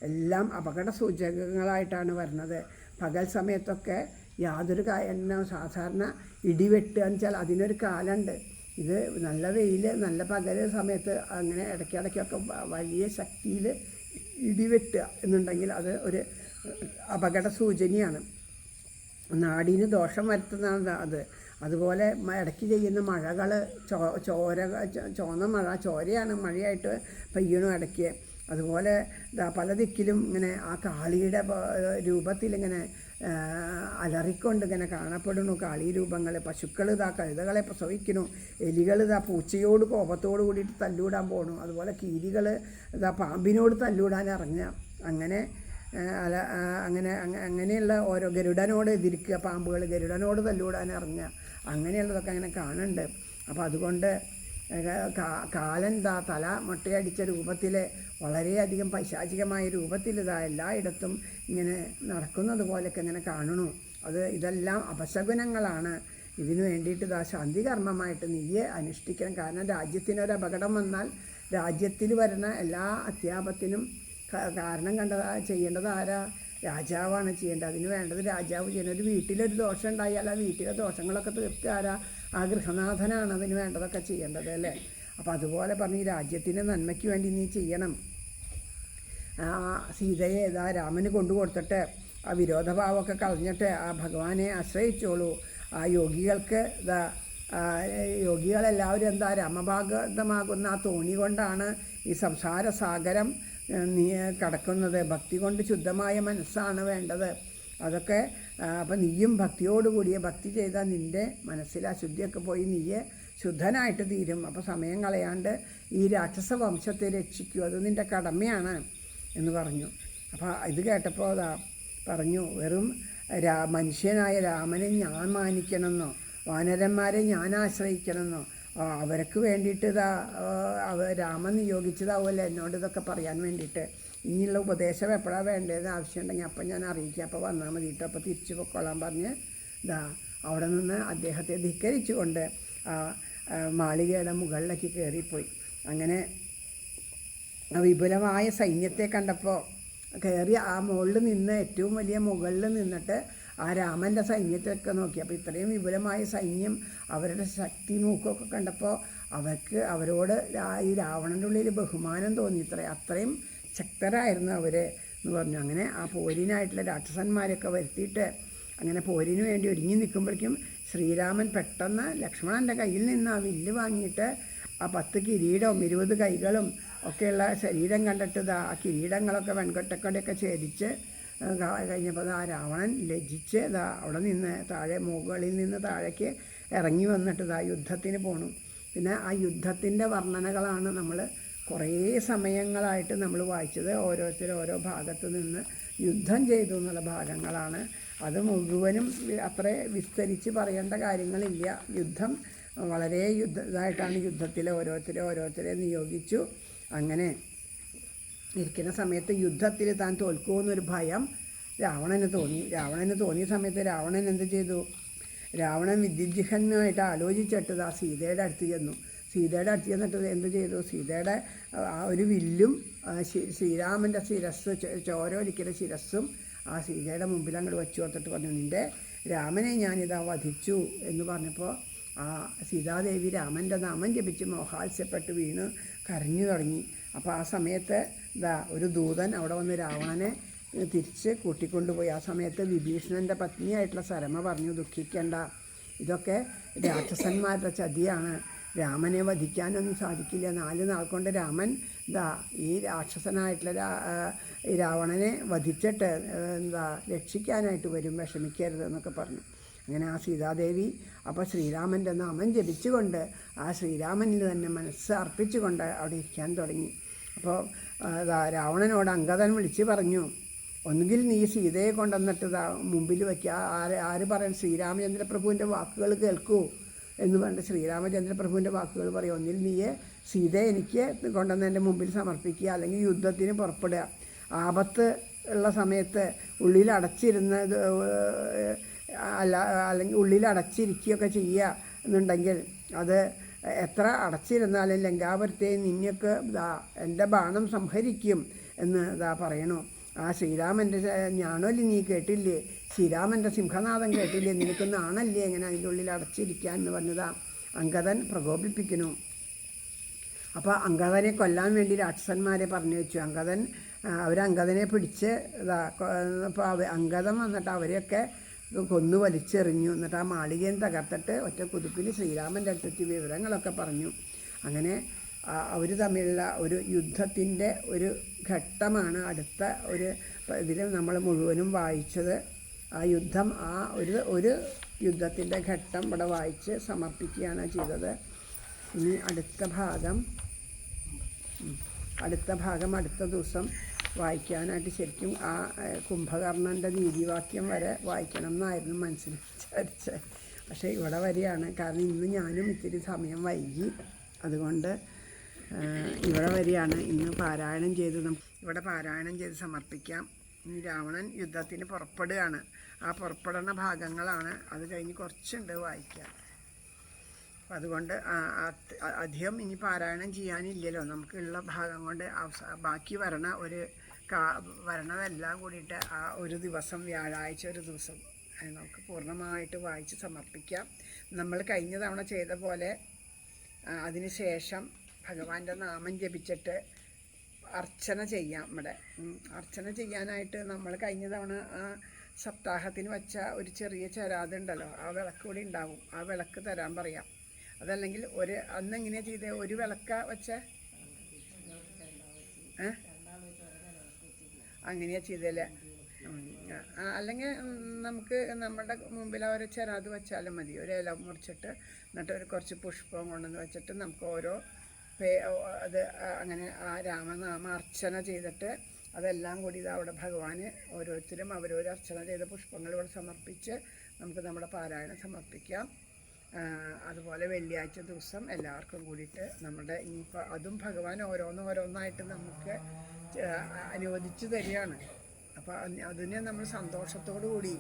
എല്ലാം അപകട സൂചകങ്ങളായിട്ടാണ് വരുന്നത്. പകൽ സമയത്തൊക്കെ യാതൊരു കാര്യം സാധാരണ ഇടിവെട്ടുക എന്ന് വെച്ചാൽ അതിനൊരു കാലമുണ്ട്. ഇത് നല്ല വെയിൽ, നല്ല പകൽ സമയത്ത് അങ്ങനെ ഇടയ്ക്കിടയ്ക്കൊക്കെ വലിയ ശക്തിയിൽ ഇടിവെട്ടുക എന്നുണ്ടെങ്കിൽ അത് ഒരു അപകട സൂചനയാണ്, നാടിന് ദോഷം വരുത്തുന്നതാണ് അത്. അതുപോലെ ഇടയ്ക്ക് ചെയ്യുന്ന മഴകൾ ചോന്ന മഴ, ചോരയാണ് മഴയായിട്ട് പെയ്യണു ഇടയ്ക്ക്. അതുപോലെ പല ദിക്കിലും ഇങ്ങനെ ആ കാളിയുടെ രൂപത്തിലിങ്ങനെ അലറിക്കൊണ്ട് ഇങ്ങനെ കാണപ്പെടുന്നു കാളി രൂപങ്ങൾ. പശുക്കൾ കഴുതകളെ പ്രസവിക്കുന്നു, എലികൾ പൂച്ചയോട് കോപത്തോട് കൂടിയിട്ട് തല്ലൂടാൻ പോകണു. അതുപോലെ കീരികൾ പാമ്പിനോട് തല്ലൂടാൻ ഇറങ്ങുക. അങ്ങനെ അങ്ങനെയുള്ള ഓരോ ഗരുഡനോട് എതിരിക്കുക, പാമ്പുകൾ ഗരുഡനോട് തല്ലൂടാൻ ഇറങ്ങുക, അങ്ങനെയുള്ളതൊക്കെ അങ്ങനെ കാണുന്നുണ്ട്. അപ്പോൾ അതുകൊണ്ട് കാലൻ തല മുട്ടയടിച്ച രൂപത്തിൽ വളരെയധികം പൈശാചികമായ രൂപത്തിൽ എല്ലായിടത്തും ഇങ്ങനെ നടക്കുന്നത് പോലെയൊക്കെ ഇങ്ങനെ കാണണു. ഇതെല്ലാം അപശകുനങ്ങളാണ്. ഇതിനു വേണ്ടിയിട്ട് ശാന്തി കർമ്മമായിട്ട് നീയെ അനുഷ്ഠിക്കണം. കാരണം രാജ്യത്തിനൊരു അപകടം വന്നാൽ രാജ്യത്തിൽ വരുന്ന എല്ലാ അത്യാപത്തിനും കാരണം ചെയ്യേണ്ടത് ആരാ? രാജാവാണ് ചെയ്യേണ്ടത്. അതിന് വേണ്ടത് രാജാവ് ചെയ്യണം. ഒരു വീട്ടിലൊരു ദോഷം ഉണ്ടായാൽ ആ വീട്ടിലെ ദോഷങ്ങളൊക്കെ തീർക്കുക ആരാ? ആ ഗൃഹനാഥനാണ് അതിന് വേണ്ടതൊക്കെ ചെയ്യേണ്ടത് അല്ലേ? അപ്പോൾ അതുപോലെ പറഞ്ഞ് ഈ രാജ്യത്തിൻ്റെ നന്മയ്ക്ക് വേണ്ടി നീ ചെയ്യണം. സീതയെ രാമന് കൊണ്ടു കൊടുത്തിട്ട് ആ വിരോധഭാവമൊക്കെ കളഞ്ഞിട്ട് ആ ഭഗവാനെ ആശ്രയിച്ചോളൂ. ആ യോഗികൾക്ക് യോഗികളെല്ലാവരും രാമഭാഗതമാകുന്ന ആ തോണി കൊണ്ടാണ് ഈ സംസാര സാഗരം കടക്കുന്നത്. ഭക്തി കൊണ്ട് ശുദ്ധമായ മനസ്സാണ് വേണ്ടത്. അതൊക്കെ അപ്പം നീയും ഭക്തിയോടുകൂടിയ ഭക്തി ചെയ്താൽ നിൻ്റെ മനസ്സിൽ അശുദ്ധിയൊക്കെ പോയി നീയെ ശുദ്ധനായിട്ട് തീരും. അപ്പോൾ സമയം കളയാണ്ട് ഈ രാക്ഷസ വംശത്തെ രക്ഷിക്കൂ, അത് നിൻ്റെ കടമയാണ് എന്ന് പറഞ്ഞു. അപ്പോൾ ഇത് കേട്ടപ്പോൾ പറഞ്ഞു, വെറും മനുഷ്യനായ രാമനെ ഞാൻ മാനിക്കണമെന്നോ വാനരന്മാരെ ഞാൻ ആശ്രയിക്കണമെന്നോ അവർക്ക് വേണ്ടിയിട്ട് രാമൻ നിയോഗിച്ചതാവുമല്ലോ എന്നോട് ഇതൊക്കെ പറയാൻ വേണ്ടിയിട്ട്. ഇനിയുള്ള ഉപദേശം എപ്പോഴാണ് വേണ്ടതെന്ന് ആവശ്യമുണ്ടെങ്കിൽ അപ്പം ഞാൻ അറിയിക്കാം, അപ്പോൾ വന്നാൽ മതി കേട്ടോ, അപ്പോൾ തിരിച്ചു പൊക്കോളാൻ പറഞ്ഞ് അവിടെ നിന്ന് അദ്ദേഹത്തെ ധിക്കരിച്ചുകൊണ്ട് മാളികയുടെ മുകളിലേക്ക് കയറിപ്പോയി. അങ്ങനെ വിപുലമായ സൈന്യത്തെ കണ്ടപ്പോൾ കയറി ആ മുകളിൽ നിന്ന് ഏറ്റവും വലിയ മുകളിൽ നിന്നിട്ട് ആ രാമൻ്റെ സൈന്യത്തെയൊക്കെ നോക്കി. അപ്പോൾ ഇത്രയും വിപുലമായ സൈന്യം, അവരുടെ ശക്തി മൂക്കൊക്കെ കണ്ടപ്പോൾ അവരോട് ഈ രാവണൻ്റെ ഉള്ളിൽ ബഹുമാനം തോന്നി. അത്രയും ശക്തരായിരുന്നു അവർ എന്ന് പറഞ്ഞു. അങ്ങനെ ആ പോരിനായിട്ടുള്ള രാക്ഷസന്മാരൊക്കെ വരുത്തിയിട്ട് അങ്ങനെ പോരിന് വേണ്ടി ഒരുങ്ങി നിൽക്കുമ്പോഴേക്കും ശ്രീരാമൻ പെട്ടെന്ന് ലക്ഷ്മണൻ്റെ കയ്യിൽ നിന്ന് ആ വില്ല് വാങ്ങിയിട്ട് ആ 10 കിരീടവും 20 കൈകളും ഒക്കെയുള്ള ശരീരം കണ്ടിട്ട് ആ കിരീടങ്ങളൊക്കെ വെൺകൊട്ടക്കൊടെയൊക്കെ ഛേദിച്ച് കഴിഞ്ഞപ്പോൾ ആ രാവണൻ ലജ്ജിച്ച് അവിടെ നിന്ന് മുകളിൽ നിന്ന് താഴേക്ക് ഇറങ്ങി വന്നിട്ട് യുദ്ധത്തിന് പോണു. പിന്നെ ആ യുദ്ധത്തിൻ്റെ വർണ്ണനകളാണ് നമ്മൾ കുറേ സമയങ്ങളായിട്ട് നമ്മൾ വായിച്ചത്. ഓരോ ഭാഗത്ത് നിന്ന് യുദ്ധം ചെയ്തു എന്നുള്ള ഭാഗങ്ങളാണ്. അത് മുഴുവനും അത്ര വിസ്തരിച്ച് പറയേണ്ട കാര്യങ്ങളില്ല. യുദ്ധം വളരെ ഇതായിട്ടാണ് യുദ്ധത്തിൽ ഓരോരുത്തരെ നിയോഗിച്ചു. അങ്ങനെ ഇരിക്കുന്ന സമയത്ത് യുദ്ധത്തിൽ താൻ തോൽക്കുമെന്നൊരു ഭയം രാവണന് തോന്നിയ സമയത്ത് രാവണൻ എന്ത് ചെയ്തു? രാവണൻ വിദ്യുജിഹനുമായിട്ട് ആലോചിച്ചിട്ട് സീതയുടെ അടുത്ത് ചെന്നു. സീതയുടെ അടുത്ത് ചെന്നിട്ട് എന്ത് ചെയ്തു? സീതയുടെ ആ ഒരു വില്ലും ശ്രീരാമൻ്റെ ശിരസ് ചോരൊലിക്കുന്ന ശിരസ്സും ആ സീതയുടെ മുമ്പിൽ അങ്ങോട്ട് വെച്ചു കൊടുത്തിട്ട് പറഞ്ഞു, നിൻ്റെ രാമനെ ഞാനിതാ വധിച്ചു എന്ന് പറഞ്ഞപ്പോൾ ആ സീതാദേവി രാമൻ്റെ നാമം ജപിച്ച് മോഹാത്സ്യപ്പെട്ട് വീണ് കരഞ്ഞു തുടങ്ങി. അപ്പോൾ ആ സമയത്ത് ഒരു ദൂതൻ അവിടെ വന്ന് രാവണനെ തിരിച്ച് കൂട്ടിക്കൊണ്ടുപോയി. ആ സമയത്ത് വിഭീഷണൻ്റെ പത്നിയായിട്ടുള്ള സരമ പറഞ്ഞു, ദുഃഖിക്കേണ്ട, ഇതൊക്കെ രാക്ഷസന്മാരുടെ ചതിയാണ്, രാമനെ വധിക്കാനൊന്നും സാധിക്കില്ല. 4 നാൾ കൊണ്ട് രാമൻ ഈ രാക്ഷസനായിട്ടുള്ള രാവണനെ വധിച്ചിട്ട് രക്ഷിക്കാനായിട്ട് വരും, വിഷമിക്കരുതെന്നൊക്കെ പറഞ്ഞു. അങ്ങനെ ആ സീതാദേവി അപ്പോൾ ശ്രീരാമൻ്റെ നാമം ജപിച്ചുകൊണ്ട് ആ ശ്രീരാമനിൽ തന്നെ മനസ്സ് അർപ്പിച്ചുകൊണ്ട് അവിടെ ഇരിക്കാൻ തുടങ്ങി. അപ്പോൾ രാവണനോട് അംഗദൻ വിളിച്ച് പറഞ്ഞു, ഒന്നുകിൽ നീ സീതയെ കൊണ്ടുവന്നിട്ട് മുമ്പിൽ വയ്ക്കുക, ആര് പറയും? ശ്രീരാമചന്ദ്രപ്രഭുവിൻ്റെ വാക്കുകൾ കേൾക്കൂ എന്ന് പറഞ്ഞിട്ട് ശ്രീരാമചന്ദ്രപ്രഭുവിൻ്റെ വാക്കുകൾ പറയും. ഒന്നിൽ നീയെ സീതയെ എനിക്ക് കൊണ്ടുവന്ന് എൻ്റെ മുമ്പിൽ സമർപ്പിക്കുക, അല്ലെങ്കിൽ യുദ്ധത്തിന് പുറപ്പെടുക. ആപത്ത് ഉള്ള സമയത്ത് ഉള്ളിൽ അടച്ചിരുന്ന് അല്ലെങ്കിൽ ഉള്ളിൽ അടച്ചിരിക്കുകയൊക്കെ ചെയ്യുക എന്നുണ്ടെങ്കിൽ അത് എത്ര അടച്ചിരുന്നാലും ലങ്കാപുരത്തെ നിന്നൊക്കെ എൻ്റെ ബാണം സംഹരിക്കും എന്ന് പറയണു. ആ ശ്രീരാമൻ്റെ ഞാണോലി നീ കേട്ടില്ലേ, ശ്രീരാമൻ്റെ സിംഹനാഥം കേട്ടില്ലേ, നിനക്ക് നാണല്ലേ എങ്ങനെ അതിൻ്റെ ഉള്ളിൽ അടച്ചിരിക്കാൻ എന്ന് പറഞ്ഞതാ അങ്കദൻ പ്രകോപിപ്പിക്കുന്നു. അപ്പോൾ അങ്കദനെ കൊല്ലാൻ വേണ്ടി രാക്ഷസന്മാരെ പറഞ്ഞു വെച്ചു. അങ്കദനെ പിടിച്ച് അപ്പോൾ അങ്കദൻ വന്നിട്ട് അവരെയൊക്കെ കൊന്നു വലിച്ചെറിഞ്ഞു. എന്നിട്ട് ആ മാളികയും തകർത്തിട്ട് ഒറ്റ കുതിപ്പിൽ ശ്രീരാമൻ്റെ അടുത്തെത്തി വിവരങ്ങളൊക്കെ പറഞ്ഞു. അങ്ങനെ അവർ തമ്മിലുള്ള ഒരു യുദ്ധത്തിൻ്റെ ഒരു ഘട്ടമാണ് അടുത്ത ഇതിൽ നമ്മൾ മുഴുവനും വായിച്ചത്. ആ യുദ്ധം ഒരു യുദ്ധത്തിൻ്റെ ഘട്ടം ഇവിടെ വായിച്ച് സമർപ്പിക്കുകയാണ് ചെയ്തത്. ഇനി അടുത്ത ഭാഗം അടുത്ത ദിവസം വായിക്കാനായിട്ട് ശരിക്കും ആ കുംഭകർണൻ്റെ നീതിവാക്യം വരെ വായിക്കണം എന്നായിരുന്നു മനസ്സിൽ വിചാരിച്ചത്. പക്ഷേ ഇവിടെ വരെയാണ്. കാരണം ഇന്ന് ഞാനും ഇത്തിരി സമയം വൈകി, അതുകൊണ്ട് ഇവിടെ വരെയാണ് ഇന്ന് പാരായണം ചെയ്ത് ഇവിടെ പാരായണം ചെയ്ത് സമർപ്പിക്കാം. ഇനി രാവണൻ യുദ്ധത്തിന് പുറപ്പെടുകയാണ്. ആ പുറപ്പെടുന്ന ഭാഗങ്ങളാണ്. അത് കഴിഞ്ഞ് കുറച്ചുണ്ട് വായിക്കാം. അപ്പം അതുകൊണ്ട് അധികം ഇനി പാരായണം ചെയ്യാനില്ലല്ലോ. നമുക്കുള്ള ഭാഗം കൊണ്ട് ബാക്കി വരണതെല്ലാം കൂടിയിട്ട് ആ ഒരു ദിവസം വ്യാഴാഴ്ച ഒരു ദിവസം നമുക്ക് പൂർണ്ണമായിട്ട് വായിച്ച് സമർപ്പിക്കാം. നമ്മൾ കഴിഞ്ഞ തവണ ചെയ്ത പോലെ അതിന് ശേഷം ഭഗവാന്റെ നാമം ജപിച്ചിട്ട് അർച്ചന ചെയ്യാം. അർച്ചന ചെയ്യാനായിട്ട് നമ്മൾ കഴിഞ്ഞ തവണ ആ സപ്താഹത്തിന് വെച്ച ഒരു ചെറിയ ചരാതുണ്ടല്ലോ, ആ വിളക്ക് കൂടി ഉണ്ടാവും. ആ വിളക്ക് തരാൻ പറയാം. അതല്ലെങ്കിൽ അന്നെങ്ങനെയാണ് ചെയ്തത്? ഒരു വിളക്ക വെച്ച അങ്ങനെയാ ചെയ്തല്ലേ? അല്ലെങ്കിൽ നമുക്ക് നമ്മുടെ മുമ്പിൽ ഒരു ചെറാത് വെച്ചാലും മതി. ഒരു ഇല മുറിച്ചിട്ട് എന്നിട്ട് കുറച്ച് പുഷ്പം കൊണ്ടുവന്ന് വെച്ചിട്ട് നമുക്ക് അത് അങ്ങനെ ആ രാമനാമ അർച്ചന ചെയ്തിട്ട് അതെല്ലാം കൂടി അവിടെ ഭഗവാന് ഓരോരുത്തരും അവരൊരു അർച്ചന ചെയ്ത പുഷ്പങ്ങൾ ഇവിടെ സമർപ്പിച്ച് നമുക്ക് നമ്മുടെ പാരായണം സമർപ്പിക്കാം. അതുപോലെ വെള്ളിയാഴ്ച ദിവസം എല്ലാവർക്കും കൂടിയിട്ട് നമ്മുടെ ഇനിയിപ്പോൾ അതും ഭഗവാൻ ഓരോന്നായിട്ട് നമുക്ക് അനുവദിച്ചു തരികയാണ്. അപ്പോൾ അതിനെ നമ്മൾ സന്തോഷത്തോടു കൂടി,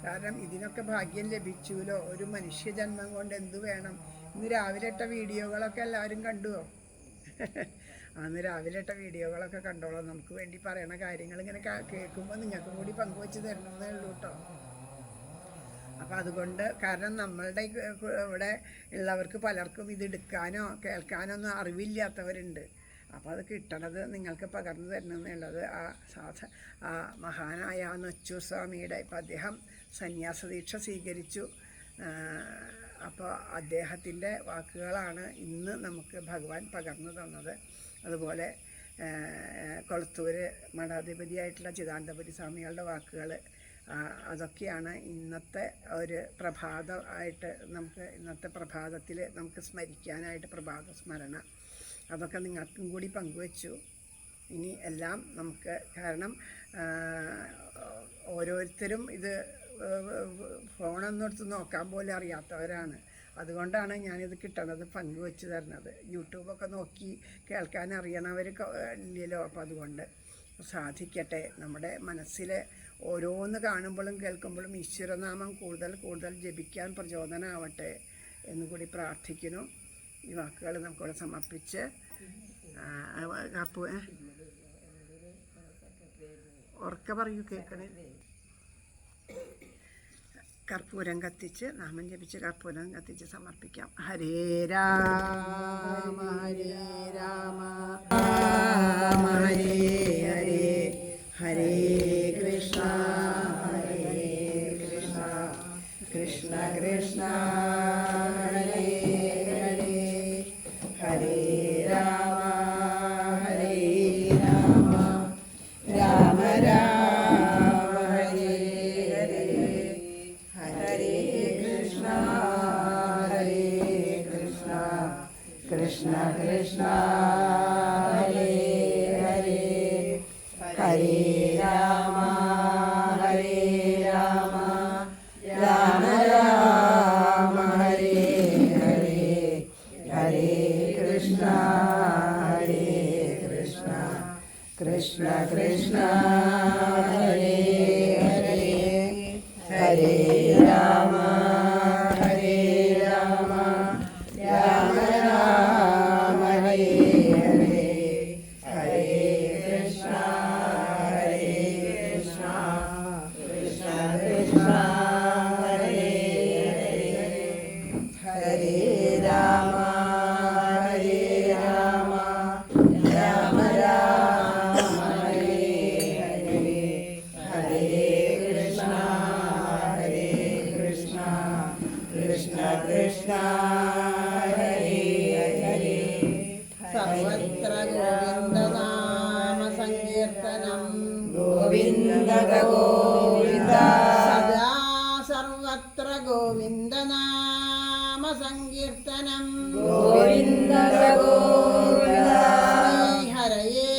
കാരണം ഇതിനൊക്കെ ഭാഗ്യം ലഭിച്ചുല്ലോ. ഒരു മനുഷ്യജന്മം കൊണ്ട് എന്തു വേണം? ഇന്ന് രാവിലെ ഇട്ട വീഡിയോകളൊക്കെ എല്ലാവരും കണ്ടുവോ? അന്ന് രാവിലെ ഇട്ട വീഡിയോകളൊക്കെ കണ്ടോളൂ. നമുക്ക് വേണ്ടി പറയണ കാര്യങ്ങൾ ഇങ്ങനെ കേൾക്കുമ്പോൾ നിങ്ങൾക്കും കൂടി പങ്കുവെച്ച് തരണമെന്നേ ഉള്ളൂ കേട്ടോ. അപ്പോൾ അതുകൊണ്ട്, കാരണം നമ്മളുടെ ഇവിടെ ഉള്ളവർക്ക് പലർക്കും ഇത് എടുക്കാനോ കേൾക്കാനോ ഒന്നും അറിവില്ലാത്തവരുണ്ട്. അപ്പോൾ അത് കിട്ടണത് നിങ്ങൾക്ക് പകർന്നു തരണമെന്നുള്ളത് ആ മഹാനായ നൊച്ചു സ്വാമിയുടെ. ഇപ്പം അദ്ദേഹം സന്യാസദീക്ഷ സ്വീകരിച്ചു. അപ്പോൾ അദ്ദേഹത്തിൻ്റെ വാക്കുകളാണ് ഇന്ന് നമുക്ക് ഭഗവാൻ പകർന്നു തന്നത്. അതുപോലെ കൊളത്തൂർ മഠാധിപതിയായിട്ടുള്ള ചിദാനന്ദപുരി സ്വാമികളുടെ വാക്കുകൾ, അതൊക്കെയാണ് ഇന്നത്തെ ഒരു പ്രഭാതമായിട്ട് നമുക്ക് ഇന്നത്തെ പ്രഭാതത്തിൽ നമുക്ക് സ്മരിക്കാനായിട്ട് പ്രഭാത സ്മരണ. അതൊക്കെ നിങ്ങൾക്കും കൂടി പങ്കുവച്ചു. ഇനി എല്ലാം നമുക്ക്, കാരണം ഓരോരുത്തരും ഇത് ഫോണൊന്നെടുത്ത് നോക്കാൻ പോലും അറിയാത്തവരാണ്. അതുകൊണ്ടാണ് ഞാനിത് കിട്ടണത് പങ്കുവെച്ച് തരുന്നത്. യൂട്യൂബൊക്കെ നോക്കി കേൾക്കാൻ അറിയണവർ ഇല്ലല്ലോ. അപ്പോൾ അതുകൊണ്ട് സാധിക്കട്ടെ. നമ്മുടെ മനസ്സിൽ ഓരോന്ന് കാണുമ്പോഴും കേൾക്കുമ്പോഴും ഈശ്വരനാമം കൂടുതൽ ജപിക്കാൻ പ്രചോദനമാവട്ടെ എന്നുകൂടി പ്രാർത്ഥിക്കുന്നു. ഈ വാക്കുകൾ നമുക്കിവിടെ സമർപ്പിച്ച് ഉറക്കെ പറയൂ, കേൾക്കണേ. കർപ്പൂരം കത്തിച്ച് നാമം ജപിച്ച് കർപ്പൂരം കത്തിച്ച് സമർപ്പിക്കാം. ഹരേ രാമ ഹരേ രാമ രാമ ഹരേ ഹരേ ഹരേ കൃഷ്ണ കൃഷ്ണ കൃഷ്ണ ഹരേ ഹരേ ഹരേ രാമ ഹരേ രാമ രാമ രാമ ഹരേ ഹരേ ഹരേ കൃഷ്ണ കൃഷ്ണ കൃഷ്ണ ഹരേ ഹരേ ഹരേ രാമ ഹരേ രാമ രാമ രാമ ഹരേ ഹരേ ഹരേ കൃഷ്ണ കൃഷ്ണ കൃഷ്ണ ഹരേ ഹരേ ഹരേ രാമ ഹരേ രാമ രാമ രാമ ഹരേ ഹരേ ഹരേ കൃഷ്ണ ഹരേ കൃഷ്ണ കൃഷ്ണ കൃഷ്ണ ഹരേ ഹരേ ഹരേ രാമ ഹരേ രാമ രാമ രാമ ഹരേ ഹരേ ഹരേ കൃഷ്ണ ഹരേ കൃഷ്ണ കൃഷ്ണ കൃഷ്ണ ഹരേ ഹരേ സർവത്ര ഗോവിന്ദനാമ സങ്കീർത്തനം ഗോവിന്ദ ഗോവിന്ദ സദാ സർവത്ര ഗോവിന്ദനാമ സങ്കീർത്തനം ഗോവിന്ദ ഗോവിന്ദ ഹരയേ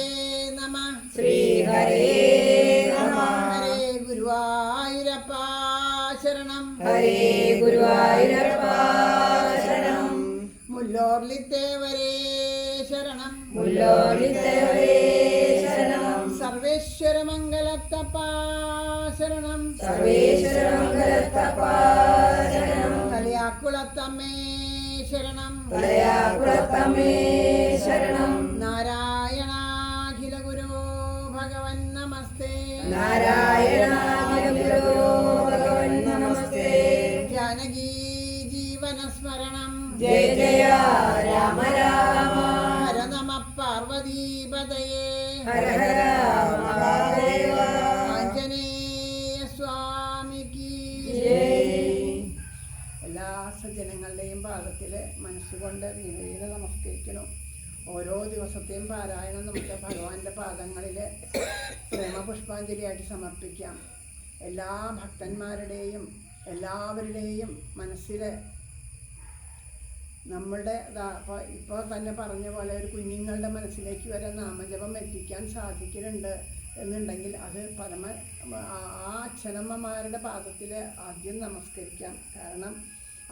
നമഃ ശ്രീ ഹരേ നമഃ ഹരേ ഗുരുവായൂരപ്പ ശരണം ഹരേ ഗുരുവായൂരപ്പ ശരണം മുല്ലോർലിത്തേവരേ ശരണം മുല്ലോർലിത്തേവരേ ശരണം സർവേശ്വര മംഗലത്തപ്പ ശരണം സർവേശ്വര മംഗലത്തപ്പ ശരണം തലയാക്കുളത്തമ്മേ ശരണം തലയാക്കുളത്തമ്മേ ശരണം നാരായണാഖില ഗുരു ഭഗവൻ നമസ്തേ നാരായണാഖില ഗുരു ഭഗവൻ നമസ്തേ ജാനകി ജീവന സ്മരണം ജയ ജയ രാമ രാമ ഹര നമ പാർവതീപതയേ ഹര ഹര മഹാദേവ ആഞ്ജനേയ സ്വാമിക്ക് എല്ലാ സജ്ജനങ്ങളുടെയും പാദത്തിൽ മനസ്സുകൊണ്ട് വീണ നമസ്കരിക്കണം. ഓരോ ദിവസത്തെയും പാരായണം നമുക്ക് ഭഗവാന്റെ പാദങ്ങളിൽ പ്രേമപുഷ്പാഞ്ജലിയായിട്ട് സമർപ്പിക്കാം. എല്ലാ ഭക്തന്മാരുടെയും എല്ലാവരുടെയും മനസ്സിൽ നമ്മളുടെ ഇപ്പോൾ തന്നെ പറഞ്ഞ പോലെ ഒരു കുഞ്ഞുങ്ങളുടെ മനസ്സിലേക്ക് വരെ നാമജപം എത്തിക്കാൻ സാധിക്കുന്നുണ്ട് എന്നുണ്ടെങ്കിൽ അത് ആ അച്ഛനമ്മമാരുടെ പാദത്തിൽ ആദ്യം നമസ്കരിക്കാം. കാരണം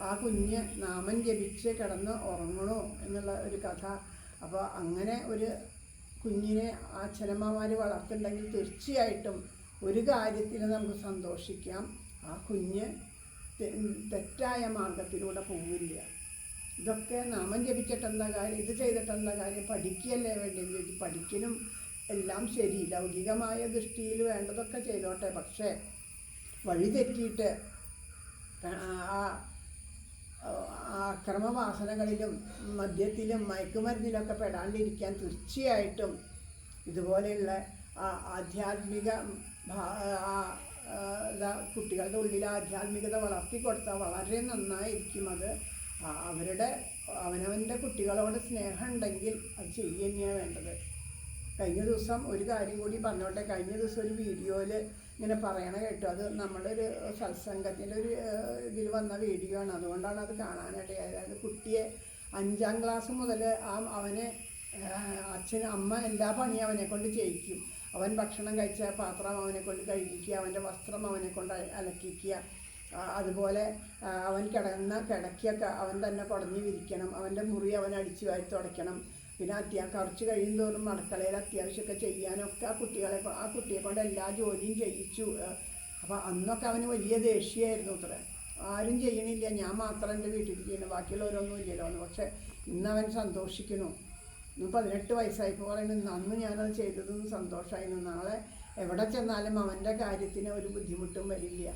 ആ കുഞ്ഞ് നാമം ജപിച്ച് കിടന്ന് ഉറങ്ങണോ എന്നുള്ള ഒരു കഥ. അപ്പോൾ അങ്ങനെ ഒരു കുഞ്ഞിനെ ആ അച്ഛനമ്മമാർ വളർത്തുന്നുണ്ടെങ്കിൽ തീർച്ചയായിട്ടും ഒരു കാര്യത്തിൽ നമുക്ക് സന്തോഷിക്കാം. ആ കുഞ്ഞ് തെറ്റായ മാർഗത്തിലൂടെ പോവില്ല. ഇതൊക്കെ നാമം ജപിച്ചിട്ടെന്താ കാര്യം, ഇത് ചെയ്തിട്ടെന്താ കാര്യം, പഠിക്കുകയല്ലേ വേണ്ടതെന്ന് ചോദിച്ചു. പഠിക്കലും എല്ലാം ശരി, ലൗകികമായ ദൃഷ്ടിയിൽ വേണ്ടതൊക്കെ ചെയ്തോട്ടെ. പക്ഷേ വഴി തെറ്റിയിട്ട് അക്രമവാസനകളിലും മദ്യത്തിലും മയക്കുമരുന്നിലൊക്കെ പെടാണ്ടിരിക്കാൻ തീർച്ചയായിട്ടും ഇതുപോലെയുള്ള ആധ്യാത്മിക കുട്ടികളുടെ ഉള്ളിൽ ആധ്യാത്മികത വളർത്തിക്കൊടുത്താൽ വളരെ നന്നായിരിക്കും. അത് അവനവൻ്റെ കുട്ടികളോട് സ്നേഹം ഉണ്ടെങ്കിൽ അത് ചെയ്യുക തന്നെയാണ് വേണ്ടത്. കഴിഞ്ഞ ദിവസം ഒരു കാര്യം കൂടി പറഞ്ഞോട്ടെ. കഴിഞ്ഞ ദിവസം ഒരു വീഡിയോയിൽ ഇങ്ങനെ പറയണ കേട്ടു. അത് നമ്മളൊരു സത്സംഗത്തിൻ്റെ ഒരു ഇതിൽ വന്ന വീഡിയോ ആണ്. അതുകൊണ്ടാണ് അത് കാണാനായിട്ട്. അതായത് കുട്ടിയെ 5ാം ക്ലാസ് മുതൽ അവനെ അമ്മ എല്ലാ പണിയും അവനെ കൊണ്ട് ചെയ്യിക്കും. അവൻ ഭക്ഷണം കഴിച്ച പാത്രം അവനെ കൊണ്ട് കഴുകിക്കുക, അവൻ്റെ വസ്ത്രം അവനെ കൊണ്ട് അലക്കിക്കുക, അതുപോലെ അവൻ കിടക്കിയൊക്കെ അവൻ തന്നെ കുടഞ്ഞ് വിരിക്കണം, അവൻ്റെ മുറി അവൻ അടിച്ചു വാരി തുടയ്ക്കണം. പിന്നെ കുറച്ച് കഴിയുന്തോറും അടുക്കളയിൽ അത്യാവശ്യമൊക്കെ ചെയ്യാനൊക്കെ ആ കുട്ടിയെ കൊണ്ട് എല്ലാ ജോലിയും ചെയ്യിച്ചു. അപ്പോൾ അന്നൊക്കെ അവന് വലിയ ദേഷ്യമായിരുന്നു. അത്ര ആരും ചെയ്യണില്ല, ഞാൻ മാത്രം എൻ്റെ വീട്ടിൽ ചെയ്യണം, ബാക്കിയുള്ളവരൊന്നും ഇല്ലല്ലോ എന്ന്. പക്ഷെ ഇന്നവൻ സന്തോഷിക്കുന്നു. ഇന്ന് 18 വയസ്സായിപ്പോൾ പറയുന്നത് അന്ന് ഞാനത് ചെയ്തതെന്ന് സന്തോഷമായിരുന്നു. നാളെ എവിടെ ചെന്നാലും അവൻ്റെ കാര്യത്തിന് ഒരു ബുദ്ധിമുട്ടും വരില്ല.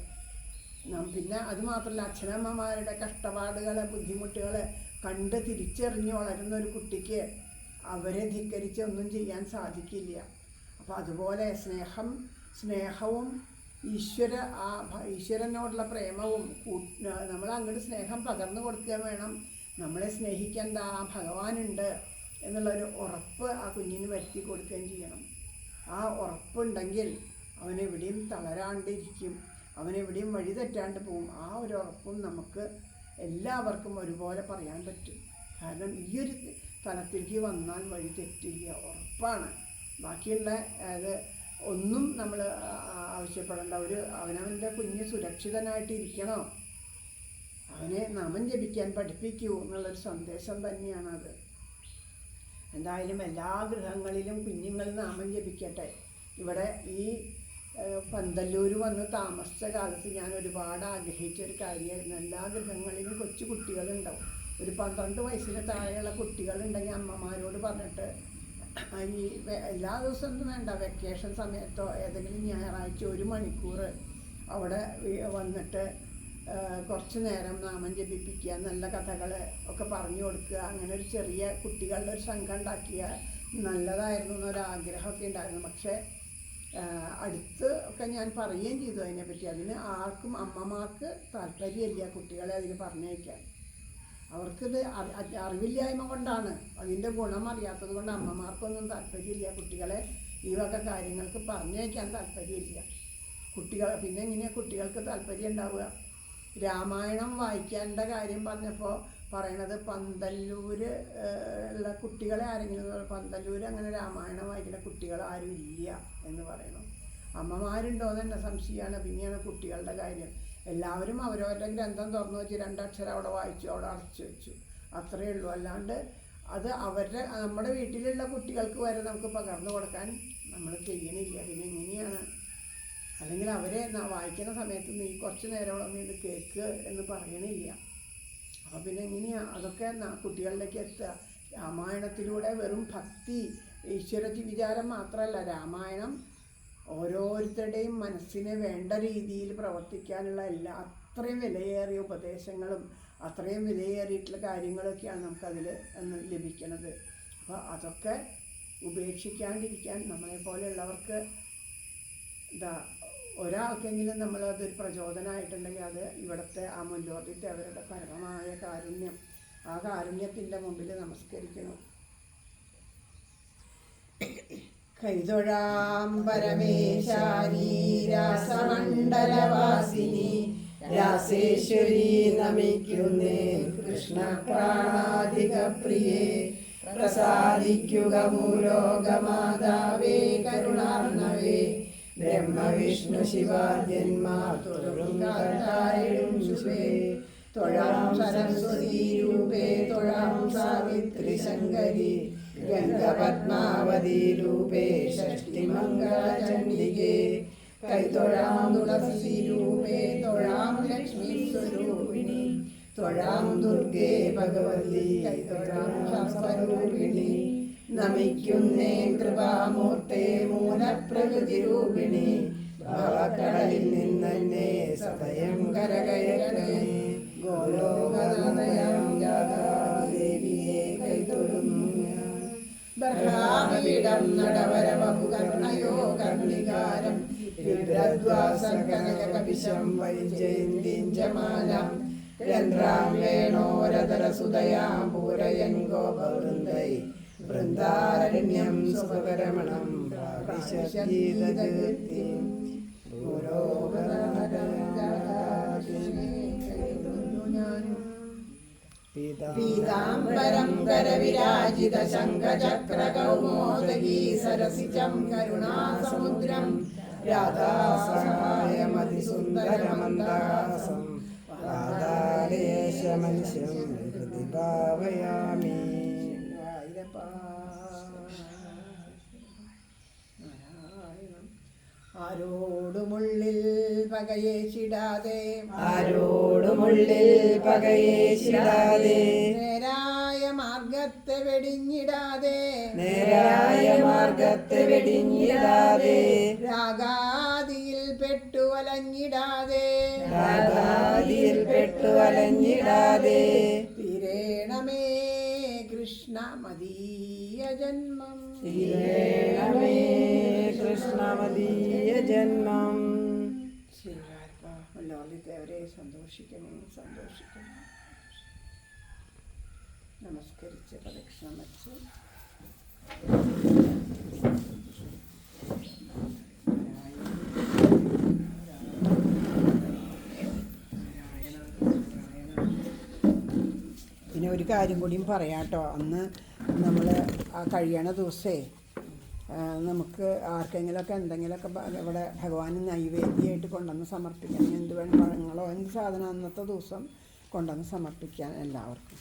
പിന്നെ അതുമാത്രമല്ല, അച്ഛനമ്മമാരുടെ കഷ്ടപ്പാടുകൾ ബുദ്ധിമുട്ടുകൾ കണ്ട് തിരിച്ചറിഞ്ഞ് വളരുന്ന ഒരു കുട്ടിക്ക് അവരെ ധിക്കരിച്ച് ഒന്നും ചെയ്യാൻ സാധിക്കില്ല. അപ്പോൾ അതുപോലെ സ്നേഹവും ഈശ്വരനോടുള്ള പ്രേമവും നമ്മൾ അങ്ങോട്ട് സ്നേഹം പകർന്നു കൊടുക്കുക വേണം. നമ്മളെ സ്നേഹിക്കേണ്ട ആ ഭഗവാനുണ്ട് എന്നുള്ളൊരു ഉറപ്പ് ആ കുഞ്ഞിന് വരുത്തി കൊടുക്കുകയും ചെയ്യണം. ആ ഉറപ്പുണ്ടെങ്കിൽ അവനെവിടെയും തളരാണ്ടിരിക്കും, അവനെവിടെയും വഴി തെറ്റാണ്ട് പോവും. ആ ഒരു ഉറപ്പും നമുക്ക് എല്ലാവർക്കും ഒരുപോലെ പറയാൻ പറ്റും. കാരണം ഈ ഒരു തലത്തിലേക്ക് വന്നാൽ വഴി തെറ്റില്ല, ഉറപ്പാണ്. ബാക്കിയുള്ള ഒന്നും നമ്മൾ ആവശ്യപ്പെടേണ്ട. അവനവൻ്റെ കുഞ്ഞ് സുരക്ഷിതനായിട്ടിരിക്കണോ, അവനെ നാമം ജപിക്കാൻ പഠിപ്പിക്കൂ എന്നുള്ളൊരു സന്ദേശം തന്നെയാണത്. എന്തായാലും എല്ലാ ഗൃഹങ്ങളിലും കുഞ്ഞുങ്ങൾ നാമം ജപിക്കട്ടെ. ഇവിടെ ഈ പന്തല്ലൂർ വന്ന് താമസിച്ച കാലത്ത് ഞാൻ ഒരുപാട് ആഗ്രഹിച്ച ഒരു കാര്യമായിരുന്നു. എല്ലാ ഗൃഹങ്ങളിലും കൊച്ചു കുട്ടികളുണ്ടാവും. ഒരു 12 വയസ്സിന് താഴെയുള്ള കുട്ടികളുണ്ടെങ്കിൽ അമ്മമാരോട് പറഞ്ഞിട്ട് ഈ എല്ലാ ദിവസമൊന്നും വേണ്ട, വെക്കേഷൻ സമയത്തോ ഏതെങ്കിലും ഞായറാഴ്ച 1 മണിക്കൂർ അവിടെ വന്നിട്ട് കുറച്ച് നേരം നാമം ജപിപ്പിക്കുക, നല്ല കഥകൾ ഒക്കെ പറഞ്ഞു കൊടുക്കുക. അങ്ങനെ ഒരു ചെറിയ കുട്ടികളുടെ ഒരു സംഘം ഉണ്ടാക്കിയ നല്ലതായിരുന്നു എന്നൊരാഗ്രഹമൊക്കെ ഉണ്ടായിരുന്നു. പക്ഷേ അടുത്ത് ഒക്കെ ഞാൻ പറയുകയും ചെയ്തു അതിനെപ്പറ്റി. അതിന് ആർക്കും അമ്മമാർക്ക് താല്പര്യമില്ല കുട്ടികളെ അതിന് പറഞ്ഞയക്കാൻ. അവർക്കിത് അറിവില്ലായ്മ കൊണ്ടാണ്, അതിൻ്റെ ഗുണം അറിയാത്തത് കൊണ്ട് അമ്മമാർക്കൊന്നും താല്പര്യമില്ല കുട്ടികളെ ഈ വക കാര്യങ്ങൾക്ക് പറഞ്ഞയക്കാൻ താല്പര്യമില്ല. പിന്നെ എങ്ങനെയാണ് കുട്ടികൾക്ക് താല്പര്യം ഉണ്ടാവുക? രാമായണം വായിക്കേണ്ട കാര്യം പറഞ്ഞപ്പോൾ പറയണത് പന്തല്ലൂർ ഉള്ള കുട്ടികളെ ആരെങ്കിലും പന്തല്ലൂർ അങ്ങനെ രാമായണം വായിക്കുന്ന കുട്ടികൾ ആരും ഇല്ല എന്ന് പറയണം. അമ്മമാരുണ്ടോയെന്ന് തന്നെ സംശയമാണ്. പിന്നെയാണ് കുട്ടികളുടെ കാര്യം. എല്ലാവരും അവരവരുടെ ഗ്രന്ഥം തുറന്നു വെച്ച് 2 അക്ഷരം അവിടെ വായിച്ചു, അവിടെ അടച്ചു വെച്ചു, അത്രയേ ഉള്ളൂ. അല്ലാണ്ട് അത് നമ്മുടെ വീട്ടിലുള്ള കുട്ടികൾക്ക് വരെ നമുക്ക് പകർന്നു കൊടുക്കാൻ നമ്മൾ ചെയ്യണില്ല. പിന്നെ എങ്ങനെയാണ്? അല്ലെങ്കിൽ അവരെ വായിക്കുന്ന സമയത്ത് നീ കുറച്ച് നേരമൊന്നും ഇത് കേൾക്ക് എന്ന് പറയണില്ല. അപ്പോൾ പിന്നെ എങ്ങനെയാണ് അതൊക്കെ കുട്ടികളിലേക്ക് എത്തുക? രാമായണത്തിലൂടെ വെറും ഭക്തി, ഈശ്വര വിചാരം മാത്രമല്ല, രാമായണം ഓരോരുത്തരുടെയും മനസ്സിനെ വേണ്ട രീതിയിൽ പ്രവർത്തിക്കാനുള്ള അത്രയും വിലയേറിയ ഉപദേശങ്ങളും അത്രയും വിലയേറിയിട്ടുള്ള കാര്യങ്ങളൊക്കെയാണ് നമുക്കതിൽ ലഭിക്കുന്നത്. അപ്പോൾ അതൊക്കെ ഉപേക്ഷിക്കാണ്ടിരിക്കാൻ നമ്മളെപ്പോലെയുള്ളവർക്ക് ഒരാൾക്കെങ്കിലും നമ്മളതൊരു പ്രചോദനമായിട്ടുണ്ടെങ്കിൽ അത് ഇവിടുത്തെ ആ മുല്ലോർത്തിത്തെ അവരുടെ പരമമായ കാരുണ്യം, ആ കാരുണ്യത്തിൻ്റെ മുമ്പിൽ നമസ്കരിക്കണം. കൈതൊഴാം പരമേശാനി രാസമണ്ഡലവാസിനി രാസേശ്വരി നമിക്കുന്നേ കൃഷ്ണ പ്രാണാധിക പ്രിയേ പ്രസാദിക്കുക ഭൂലോകമാതാവേ കരുണാർണവേ ബ്രഹ്മവിഷ്ണു ശിവാദ്യന്മാർ തൊഴും ശുഭേ തൊഴാം സരസ്വതീ രൂപേ തൊഴാം സാവിത്രി ശങ്കരി ഗംഗപത്മാവതി രൂപേ ഷഷ്ടിമംഗളചണ്ഡികേ കൈതൊഴാം തുളസി രൂപേ തൊഴാം ലക്ഷ്മി സ്വരൂപിണി തൊഴാം ദുർഗേ ഭഗവതി കൈതൊഴാം ശാസ്ത്രരൂപിണി നമിക്കുന്നേ കൃപാമൂർത്തേ മൂലപ്രകൃതി രൂപിണി ഭവക്കടലിൽ നിന്നെ സദയം കരകയറ്റണേ ഗോലോകനാഥയാം ദേവിയെ കൈതൊഴുന്നു ഞാൻ. ബർഹാമീടം നടവരവപുകർണയോ കർണികാരം വിഭ്രദ്വാസം കനകകപിശം വൈജയന്തിഞ്ചമാലാം രന്ധ്രാം വേണോരതരസുതയാം പൂരയൻ ഗോപവൃന്ദൈ വൃന്ദാരണ്യം സുഭകരമണം പ്രാവിശദ്ഗീതകീർത്തിം പീതാംബരം കരവിരാജിത ശംഖചക്രകൗമോദഗീ സരസിജം കരുണാസമുദ്രം രാധാസഹായമതിസുന്ദരമന്ദാസം പാദാലേശമനിശം ഹൃദി ഭാവയാമി. ആരോടുമുള്ളിൽ പകയേശിടാതെ നേരായ മാർഗത്തെ വെടിഞ്ഞിടാതെ രാഗാദിയിൽ പെട്ടുവലഞ്ഞിടാതെ തീരേണമേ കൃഷ്ണ മദീയ ജന്മം ശ്രീവാൽവരെ സന്തോഷിക്കണേ. നമസ്കരിച്ച് പ്രദക്ഷിണം വെച്ച് പിന്നെ ഒരു കാര്യം കൂടിയും പറയാം കേട്ടോ. അന്ന് നമ്മൾ ആ കഴിയണ ദിവസേ നമുക്ക് ആർക്കെങ്കിലുമൊക്കെ എന്തെങ്കിലുമൊക്കെ ഇവിടെ ഭഗവാന് നൈവേദ്യമായിട്ട് കൊണ്ടുവന്ന് സമർപ്പിക്കാൻ, എന്ത് വേണം പഴങ്ങളോ എന്ത് സാധനം അന്നത്തെ ദിവസം കൊണ്ടുവന്ന് സമർപ്പിക്കാൻ എല്ലാവർക്കും